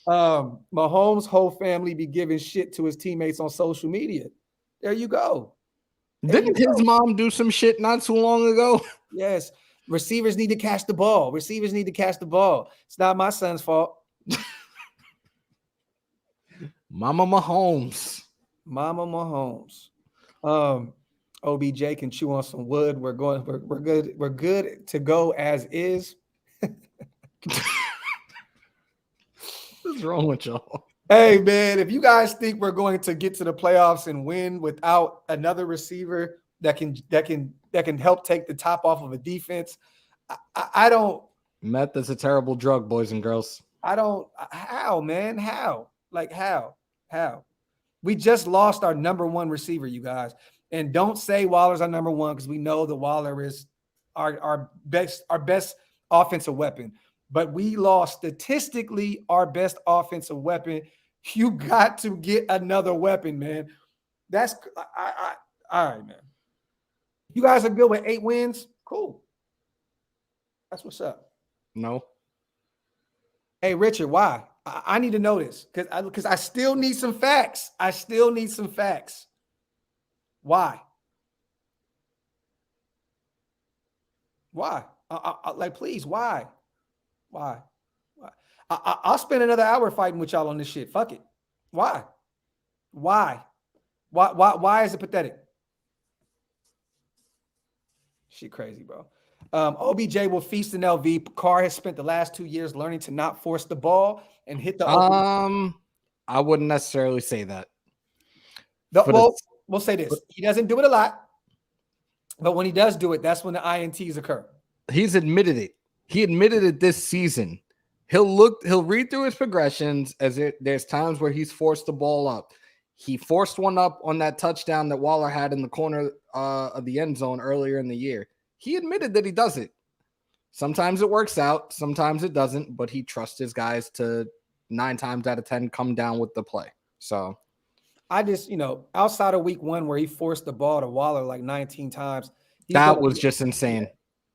Mahomes' whole family be giving shit to his teammates on social media. There you go. Didn't his mom do some shit not too long ago? Yes. Receivers need to catch the ball. It's not my son's fault. Mama Mahomes. OBJ can chew on some wood. We're good. We're good to go as is. What's wrong with y'all? Hey man, if you guys think we're going to get to the playoffs and win without another receiver that can help take the top off of a defense, I don't. Meth is a terrible drug, boys and girls. I don't. How, man? How? Like how? We just lost our number one receiver, you guys. And don't say Waller's our number one because we know that Waller is our best offensive weapon. But we lost statistically our best offensive weapon. You got to get another weapon, man. That's all right, man. You guys are good with 8 wins. Cool. That's what's up. No. Hey, Richard, why? I need to know this because I still need some facts. I still need some facts. Why? Why? Like, please, why? Why? I'll spend another hour fighting with y'all on this shit. Fuck it. Why? Why? Why is it pathetic? Shit crazy, bro. OBJ will feast in LV. Carr has spent the last 2 years learning to not force the ball and hit the open. I wouldn't necessarily say that. We'll say this. He doesn't do it a lot, but when he does do it, that's when the INTs occur. He's admitted it. He admitted it this season. He'll read through his progressions there's times where he's forced the ball up. He forced one up on that touchdown that Waller had in the corner of the end zone earlier in the year. He admitted that he does it. Sometimes it works out, sometimes it doesn't, but he trusts his guys to 9 times out of 10 come down with the play. So I just, outside of week 1 where he forced the ball to Waller like 19 times. That was just insane.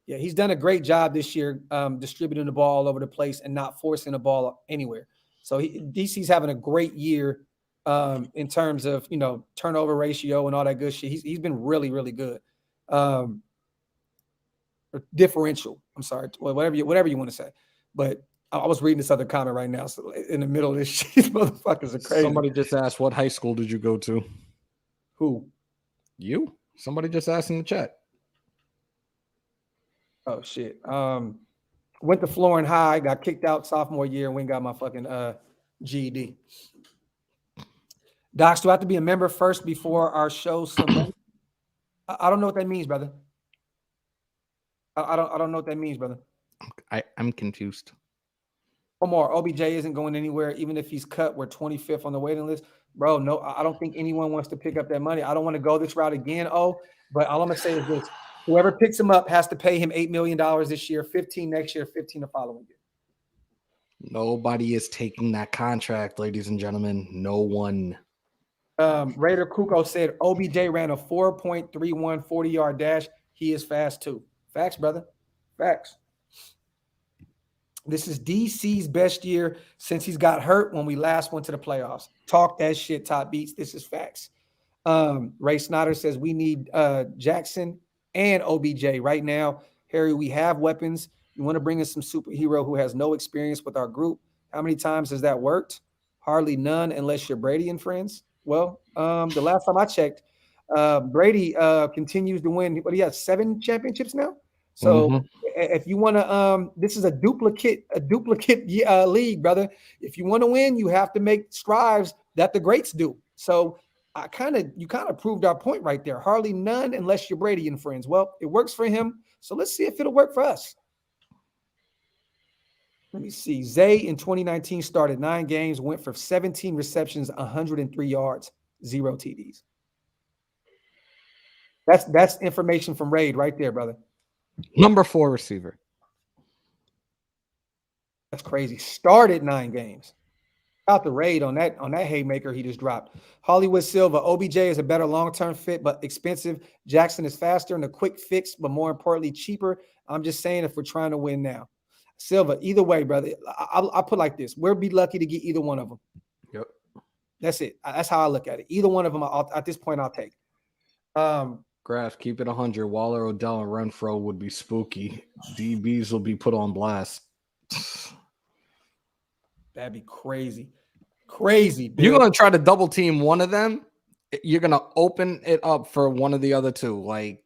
Yeah, he's done a great job this year distributing the ball all over the place and not forcing the ball anywhere. So DC's having a great year in terms of, turnover ratio and all that good shit. He's been really, really good. Differential. I'm sorry, whatever you want to say. But I was reading this other comment right now. So in the middle of this shit, these motherfuckers are crazy. Somebody just asked, what high school did you go to? Who? You? Somebody just asked in the chat. Oh shit. Went to Florence High, got kicked out sophomore year, and went and got my fucking GED. Docs, do I have to be a member first before our show? I don't know what that means, brother. I don't know what that means, brother. I'm confused. Omar, OBJ isn't going anywhere, even if he's cut. We're 25th on the waiting list. Bro, no, I don't think anyone wants to pick up that money. I don't want to go this route again, but all I'm going to say is this. Whoever picks him up has to pay him $8 million this year, 15 next year, 15 the following year. Nobody is taking that contract, ladies and gentlemen. No one. Raider Kuko said OBJ ran a 4.31 40-yard dash. He is fast too. Facts, brother. Facts. This is DC's best year since he's got hurt when we last went to the playoffs. Talk that shit, Top Beats. This is facts. Ray Snyder says we need Jackson and OBJ right now. Harry, we have weapons. You want to bring in some superhero who has no experience with our group. How many times has that worked? Hardly none unless you're Brady and friends. Well, the last time I checked, Brady continues to win. What do you have? 7 championships now? So if you want to, this is a duplicate league, brother. If you want to win, you have to make strives that the greats do. So you kind of proved our point right there. Hardly none unless you're Brady and friends. Well, it works for him. So let's see if it'll work for us. Let me see. Zay in 2019 started 9 games, went for 17 receptions, 103 yards, 0 TDs. That's information from Raid right there, brother. Number 4 receiver. That's crazy. Started 9 games. Out the Raid on that haymaker he just dropped. Hollywood Silva. OBJ is a better long-term fit, but expensive. Jackson is faster and a quick fix, but more importantly, cheaper. I'm just saying if we're trying to win now. Silva, either way, brother, I'll put like this. We'll be lucky to get either one of them. Yep. That's it. That's how I look at it. Either one of them, at this point, I'll take. Graphk, keep it 100. Waller, Odell, and Renfro would be spooky. DBs will be put on blast. That'd be crazy. Crazy. Bill. You're going to try to double team one of them. You're going to open it up for one of the other two. Like,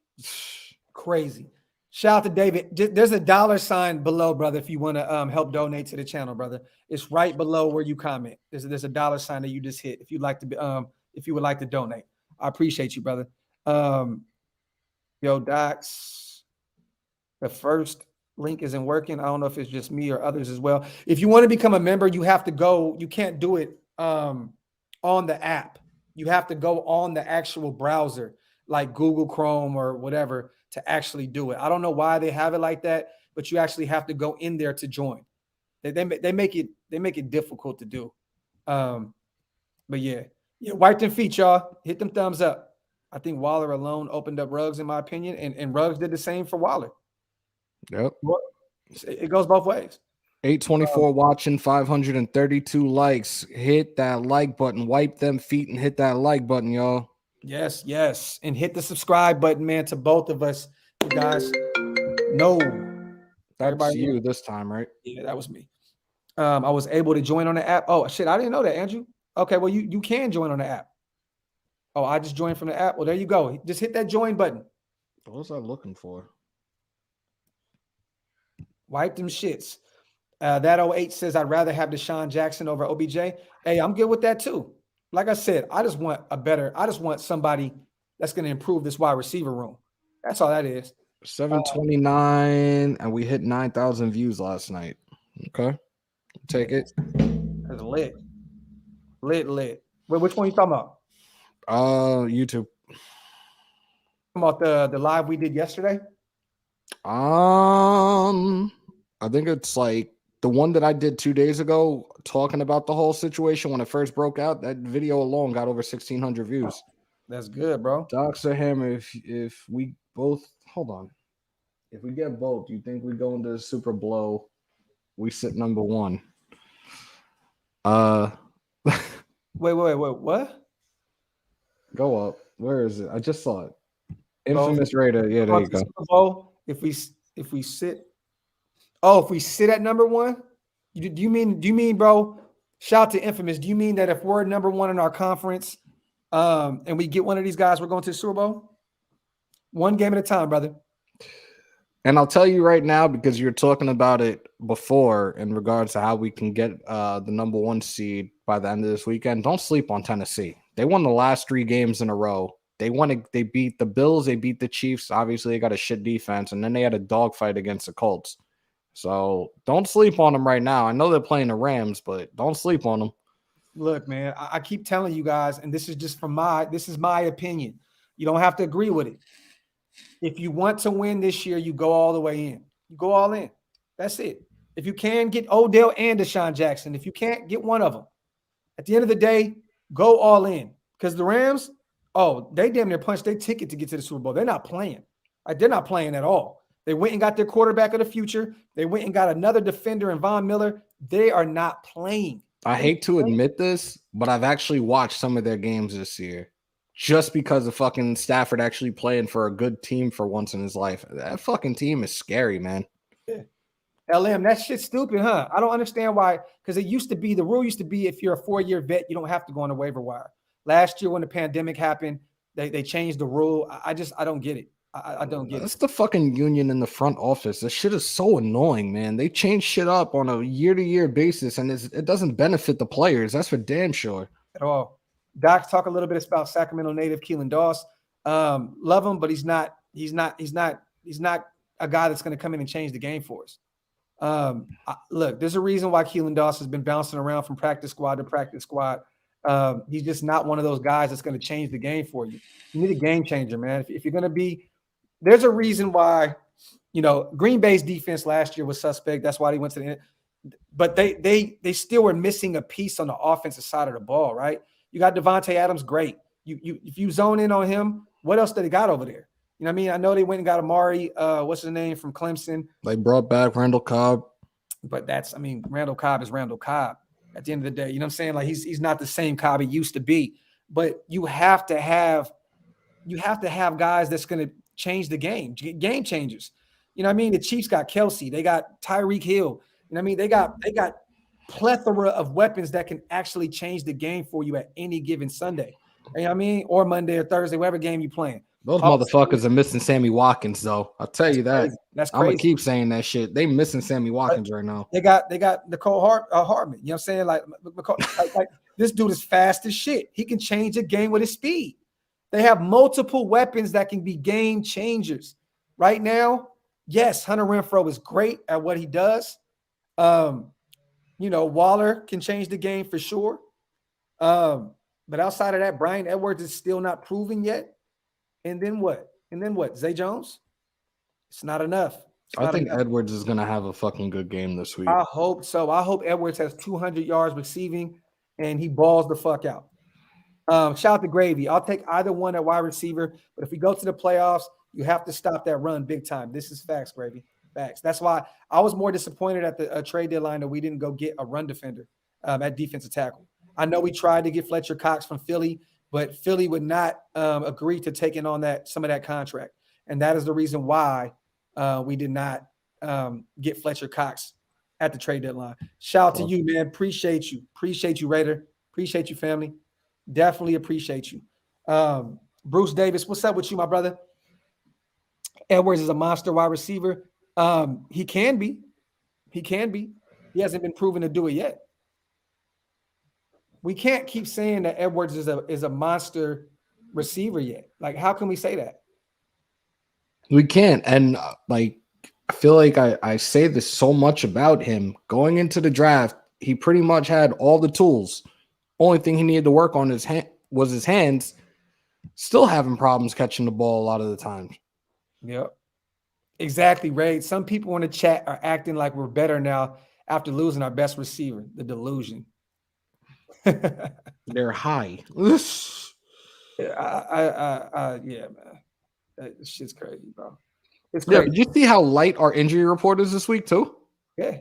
crazy. Shout out to David. There's a $sign below, brother, if you want to help donate to the channel, brother. It's right below where you comment. There's a $sign that you just hit if you'd like to if you would like to donate. I appreciate you, brother. Yo, Docs, the first link isn't working. I don't know if it's just me or others as well. If you want to become a member, you have to go. You can't do it on the app. You have to go on the actual browser. like Google Chrome or whatever to actually do it. I don't know why they have it like that, but you actually have to go in there to join. They make it difficult to do. But yeah, wipe them feet, y'all. Hit them thumbs up. I think Waller alone opened up Ruggs, in my opinion, and Ruggs did the same for Waller. Yep. It goes both ways. 824 watching, 532 likes. Hit that like button. Wipe them feet and hit that like button, y'all. Yes, yes. And hit the subscribe button, man, to both of us. You guys know. That's Everybody you know. this time, right? Yeah, that was me. I was able to join on the app. Oh, shit. I didn't know that, Andrew. Okay, well, you can join on the app. Oh, I just joined from the app. Well, there you go. Just hit that join button. What was I looking for? Wipe them shits. That 08 says, I'd rather have Deshawn Jackson over OBJ. Hey, I'm good with that too. Like I said, I just want somebody that's going to improve this wide receiver room. That's all that is. 729, and we hit 9,000 views last night. Okay. Take it. That's lit. Lit. Wait, which one you talking about? YouTube. Talking about the live we did yesterday? I think it's like the one that I did 2 days ago talking about the whole situation when it first broke out. That video alone got over 1,600 views. That's good, bro. Dr. Hammer, if we both hold on. If we get both, do you think we go into the Super Bowl? We sit number one. Wait, what? Go up. Where is it? I just saw it. Infamous Raider. Yeah, there you go. Super Bowl, if we sit. Oh, if we sit at number one, do you mean, bro? Shout out to Infamous. Do you mean that if we're number one in our conference, and we get one of these guys, we're going to the Super Bowl? One game at a time, brother. And I'll tell you right now, because you're talking about it before in regards to how we can get the number one seed by the end of this weekend. Don't sleep on Tennessee. They won the last 3 games in a row. They beat the Bills, they beat the Chiefs. Obviously, they got a shit defense, and then they had a dogfight against the Colts. So don't sleep on them right now. I know they're playing the Rams, but don't sleep on them. Look, man, I keep telling you guys, and this is just this is my opinion. You don't have to agree with it. If you want to win this year, you go all the way in. You go all in. That's it. If you can get Odell and Deshawn Jackson, if you can't get one of them, at the end of the day, go all in. Because the Rams, they damn near punched their ticket to get to the Super Bowl. They're not playing. They're not playing at all. They went and got their quarterback of the future. They went and got another defender in Von Miller. They are not playing. I hate to admit this, but I've actually watched some of their games this year. Just because of fucking Stafford actually playing for a good team for once in his life. That fucking team is scary, man. Yeah. LM, that shit's stupid, huh? I don't understand why. Because the rule used to be if you're a 4-year vet, you don't have to go on the waiver wire. Last year when the pandemic happened, they changed the rule. I don't get it. I don't get it. That's the fucking union in the front office. This shit is so annoying, man. They change shit up on a year-to-year basis, and it doesn't benefit the players. That's for damn sure. At all. Doc, talk a little bit about Sacramento native Keelan Doss. Love him, but he's not a guy that's going to come in and change the game for us. Look, there's a reason why Keelan Doss has been bouncing around from practice squad to practice squad. He's just not one of those guys that's going to change the game for you. You need a game changer, man. If you're going to be, there's a reason why, Green Bay's defense last year was suspect. That's why they went to the end. But they still were missing a piece on the offensive side of the ball, right? You got Devontae Adams, great. If you zone in on him, what else do they got over there? You know what I mean? I know they went and got Amari, what's his name, from Clemson. They brought back Randall Cobb. But Randall Cobb is Randall Cobb at the end of the day. You know what I'm saying? Like he's not the same Cobb he used to be. But you have to have guys that's going to change the game changers. You know what I mean? The Chiefs got Kelsey. They got Tyreek Hill. You know what I mean? They got plethora of weapons that can actually change the game for you at any given Sunday. You know what I mean? Or Monday or Thursday, whatever game you're playing. Those motherfuckers are missing Sammy Watkins, though. I'll tell you that. Crazy. That's crazy. I'm gonna keep saying that shit. They missing Sammy Watkins right now. They got Nicole Hartman. You know what I'm saying? Like this dude is fast as shit. He can change a game with his speed. They have multiple weapons that can be game changers. Right now, yes, Hunter Renfro is great at what he does. Waller can change the game for sure. But outside of that, Brian Edwards is still not proven yet. And then what? And then what? Zay Jones? It's not enough. It's I not think enough. Edwards is gonna have a fucking good game this week. I hope so. I hope Edwards has 200 yards receiving and he balls the fuck out. Shout out to Gravy. I'll take either one at wide receiver, but if we go to the playoffs, you have to stop that run big time. This is facts, Gravy. Facts. That's why I was more disappointed at the trade deadline that we didn't go get a run defender at defensive tackle. I know we tried to get Fletcher Cox from Philly, but Philly would not agree to taking on some of that contract, and that is the reason why we did not get Fletcher Cox at the trade deadline. Shout out to you, man. Appreciate you, Raider. Appreciate you, family. Definitely appreciate you. Bruce Davis, what's up with you, my brother? Edwards is a monster wide receiver. He can be. He can be. He hasn't been proven to do it yet. We can't keep saying that Edwards is a monster receiver yet. Like, how can we say that? We can't. And I feel like I say this so much about him. Going into the draft, he pretty much had all the tools. Only thing he needed to work on was his hands. Still having problems catching the ball a lot of the time. Yep. Exactly, Ray. Some people in the chat are acting like we're better now after losing our best receiver. The delusion. They're high. Yeah, man. That shit's crazy, bro. It's crazy. Yeah, did you see how light our injury report is this week too? Yeah,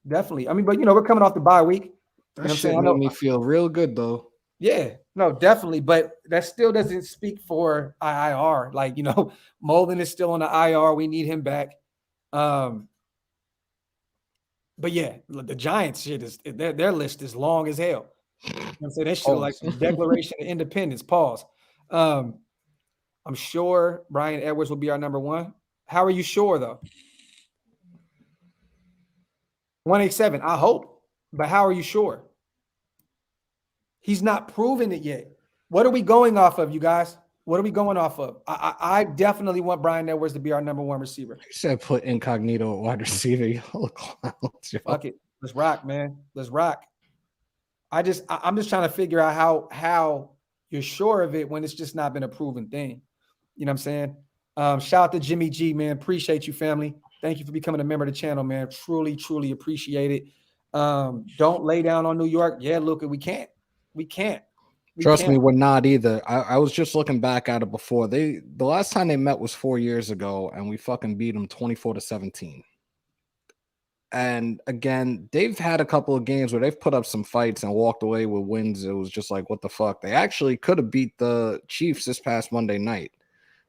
definitely. I mean, but we're coming off the bye week. That shit made me feel real good though. Yeah, no, definitely. But that still doesn't speak for IR. Like, Molden is still on the IR. We need him back. But yeah, the Giants shit is their list is long as hell. I'm saying that shit like some Declaration of Independence. Pause. I'm sure Brian Edwards will be our number one. How are you sure though? 187. I hope, but how are you sure? He's not proven it yet. What are we going off of, you guys? What are we going off of? I definitely want Brian Edwards to be our number one receiver. You said put incognito at wide receiver. Y'all clowns, yo. Fuck it. Let's rock, man. Let's rock. I'm just trying to figure out how you're sure of it when it's just not been a proven thing. You know what I'm saying? Shout out to Jimmy G, man. Appreciate you, family. Thank you for becoming a member of the channel, man. Truly, truly appreciate it. Don't lay down on New York. Yeah, Luka, we can't. Trust me, we're not either. I was just looking back at it before. The last time they met was 4 years ago, and we fucking beat them 24-17. And again, they've had a couple of games where they've put up some fights and walked away with wins. It was just like, what the fuck? They actually could have beat the Chiefs this past Monday night.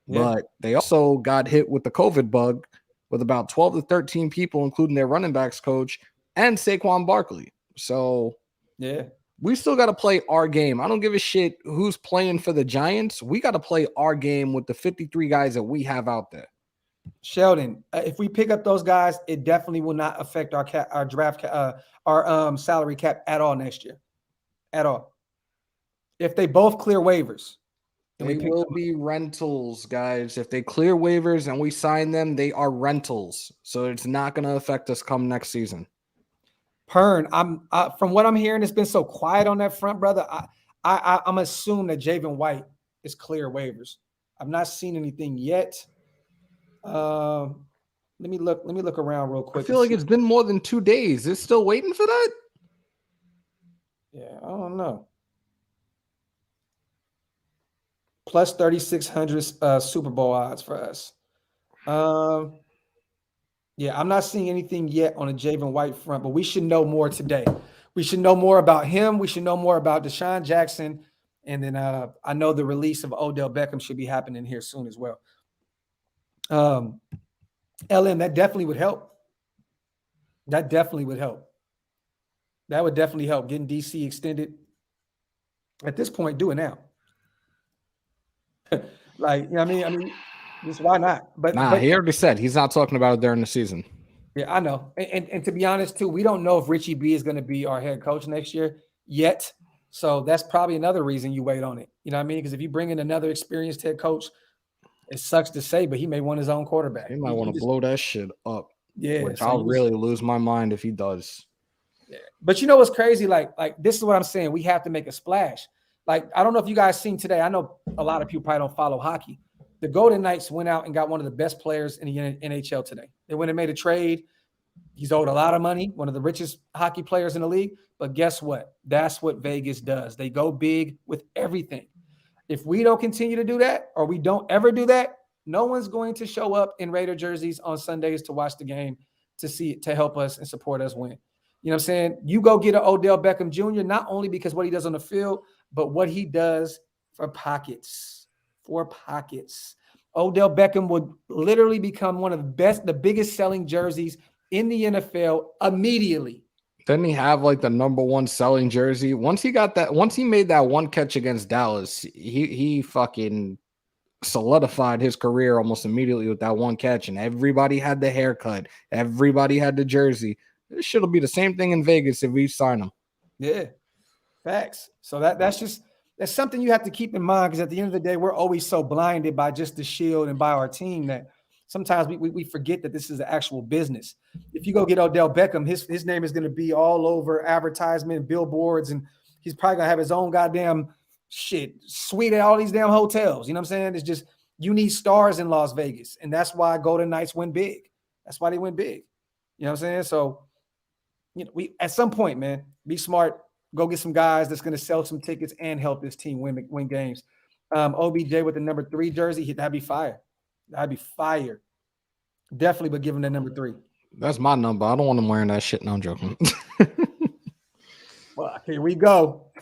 Yeah. But they also got hit with the COVID bug with about 12 to 13 people, including their running backs coach and Saquon Barkley. So, yeah, we still got to play our game. I don't give a shit who's playing for the Giants. We got to play our game with the 53 guys that we have out there. Sheldon, if we pick up those guys, it definitely will not affect our draft our salary cap at all next year, at all. If they both clear waivers, they will be rentals, guys. If they clear waivers and we sign them, they are rentals, so it's not going to affect us come next season. Pern, from what I'm hearing, it's been so quiet on that front, brother. I'm assuming that Javen White is clear waivers. I've not seen anything yet. Let me look around real quick. I feel like it's been more than 2 days. It's still waiting for that? Yeah, I don't know. Plus 3,600 Super Bowl odds for us. Yeah, I'm not seeing anything yet on the Javen White front, but we should know more today. We should know more about him. We should know more about Deshawn Jackson. And then I know the release of Odell Beckham should be happening here soon as well. LM, that definitely would help. That definitely would help. That would definitely help getting DC extended. At this point, do it now. Like, you know what I mean, just why not? But he already said he's not talking about it during the season. Yeah, I know. And to be honest, too, we don't know if Richie B is going to be our head coach next year yet. So that's probably another reason you wait on it. You know what I mean? Because if you bring in another experienced head coach, it sucks to say, but he may want his own quarterback. He might want to blow that shit up. Yeah. Which I'll really lose my mind if he does. Yeah. But you know what's crazy? Like this is what I'm saying. We have to make a splash. Like, I don't know if you guys seen today. I know a lot of people probably don't follow hockey, The Golden Knights went out and got one of the best players in the NHL today. They went and made a trade. He's owed a lot of money, one of the richest hockey players in the league. But guess what? That's what Vegas does. They go big with everything. If we don't continue to do that, or we don't ever do that, no one's going to show up in Raider jerseys on Sundays to watch the game, to see it, to help us and support us win. You know what I'm saying? You go get an Odell Beckham Jr., not only because what he does on the field, but what he does for pockets. For pockets. Odell Beckham would literally become one of the biggest selling jerseys in the NFL immediately. Didn't he have like the number one selling jersey? Once he made that one catch against Dallas, he fucking solidified his career almost immediately with that one catch, and everybody had the haircut, everybody had the jersey. This shit'll be the same thing in Vegas if we sign him. Yeah, facts. So that's something you have to keep in mind, because at the end of the day, we're always so blinded by just the shield and by our team that sometimes we forget that this is the actual business. If you go get Odell Beckham, his name is going to be all over advertisement, billboards, and he's probably going to have his own goddamn suite at all these damn hotels. You know what I'm saying? It's just, you need stars in Las Vegas, and that's why Golden Knights win big. That's why they win big. You know what I'm saying? So, we at some point, man, be smart. Go get some guys that's going to sell some tickets and help this team win games. OBJ with the number 3 jersey, that'd be fire. That'd be fire. Definitely, but give him the number 3. That's my number. I don't want him wearing that shit. No, I'm joking. Well, here we go.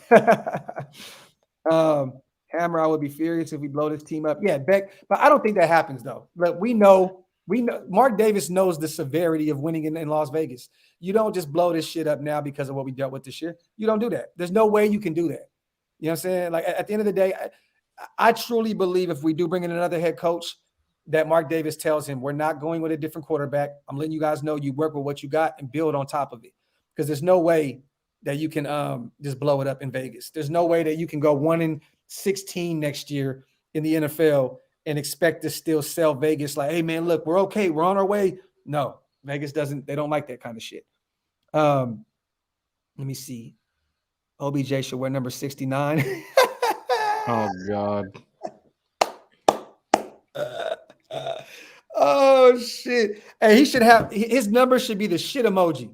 Hammer, I would be furious if we blow this team up. Yeah, Beck, but I don't think that happens though. But we know Mark Davis knows the severity of winning in Las Vegas. You don't just blow this shit up now because of what we dealt with this year. You don't do that. There's no way you can do that. You know what I'm saying? Like, at the end of the day, I truly believe if we do bring in another head coach, that Mark Davis tells him, we're not going with a different quarterback. I'm letting you guys know you work with what you got and build on top of it. Because there's no way that you can just blow it up in Vegas. There's no way that you can go 1-16 next year in the NFL and expect to still sell Vegas like, hey, man, look, we're okay. We're on our way. No, Vegas they don't like that kind of shit. Let me see. OBJ should wear number 69. Oh, God. Oh, shit. Hey, he should have, his number should be the shit emoji.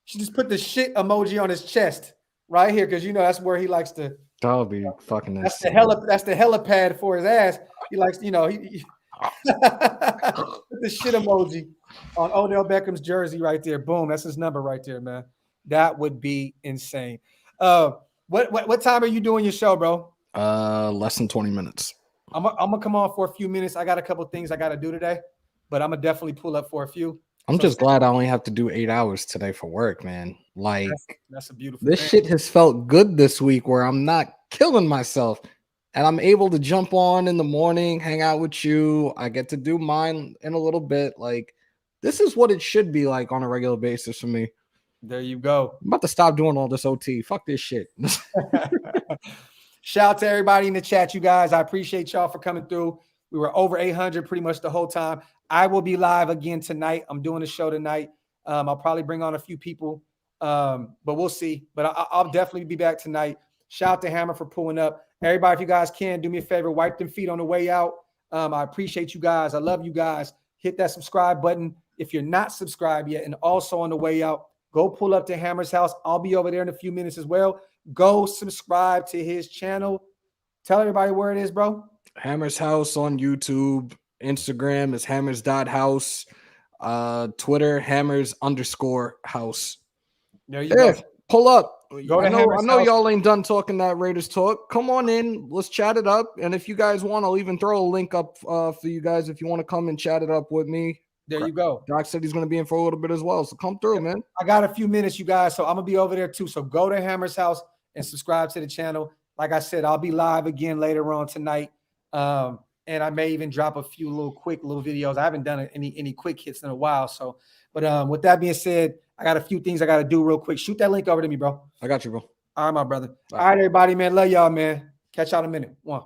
Should just put the shit emoji on his chest right here, because that's where he likes to. That would be fucking That's insane. that's the helipad for his ass. He likes, he put the shit emoji on Odell Beckham's jersey right there. Boom, that's his number right there, man. That would be insane. What time are you doing your show, bro? Less than 20 minutes. I'm gonna come on for a few minutes. I got a couple things I got to do today, but I'm gonna definitely pull up for a few. I'm just glad I only have to do 8 hours today for work, man. Like, that's a beautiful this shit has felt good this week where I'm not killing myself and I'm able to jump on in the morning, hang out with you. I get to do mine in a little bit. Like, this is what it should be like on a regular basis for me. There you go. I'm about to stop doing all this OT. Fuck this shit. Shout out to everybody in the chat, you guys. I appreciate y'all for coming through. We were over 800 pretty much the whole time. I will be live again tonight. I'm doing a show tonight. I'll probably bring on a few people, but we'll see. But I'll definitely be back tonight. Shout out to Hammer for pulling up. Everybody, if you guys can, do me a favor, wipe them feet on the way out. I appreciate you guys. I love you guys. Hit that subscribe button if you're not subscribed yet. And also on the way out, go pull up to Hammer's house. I'll be over there in a few minutes as well. Go subscribe to his channel. Tell everybody where it is, bro. Hammer's house on YouTube. Instagram is hammers.house. Twitter, hammers_house. There you go. Pull up. Go to I know house. y'all ain't done talking that Raiders talk. Come on in. Let's chat it up. And if you guys want, I'll even throw a link up for you guys if you want to come and chat it up with me. There you go. Doc said he's going to be in for a little bit as well. So come through, man. I got a few minutes, you guys. So I'm going to be over there too. So go to Hammer's house and subscribe to the channel. Like I said, I'll be live again later on tonight. And I may even drop a few quick videos. I haven't done any quick hits in a while. So, but with that being said, I got a few things I got to do real quick. Shoot that link over to me, bro. I got you, bro. All right, my brother. All right, everybody, man. Love y'all, man. Catch y'all in a minute. One.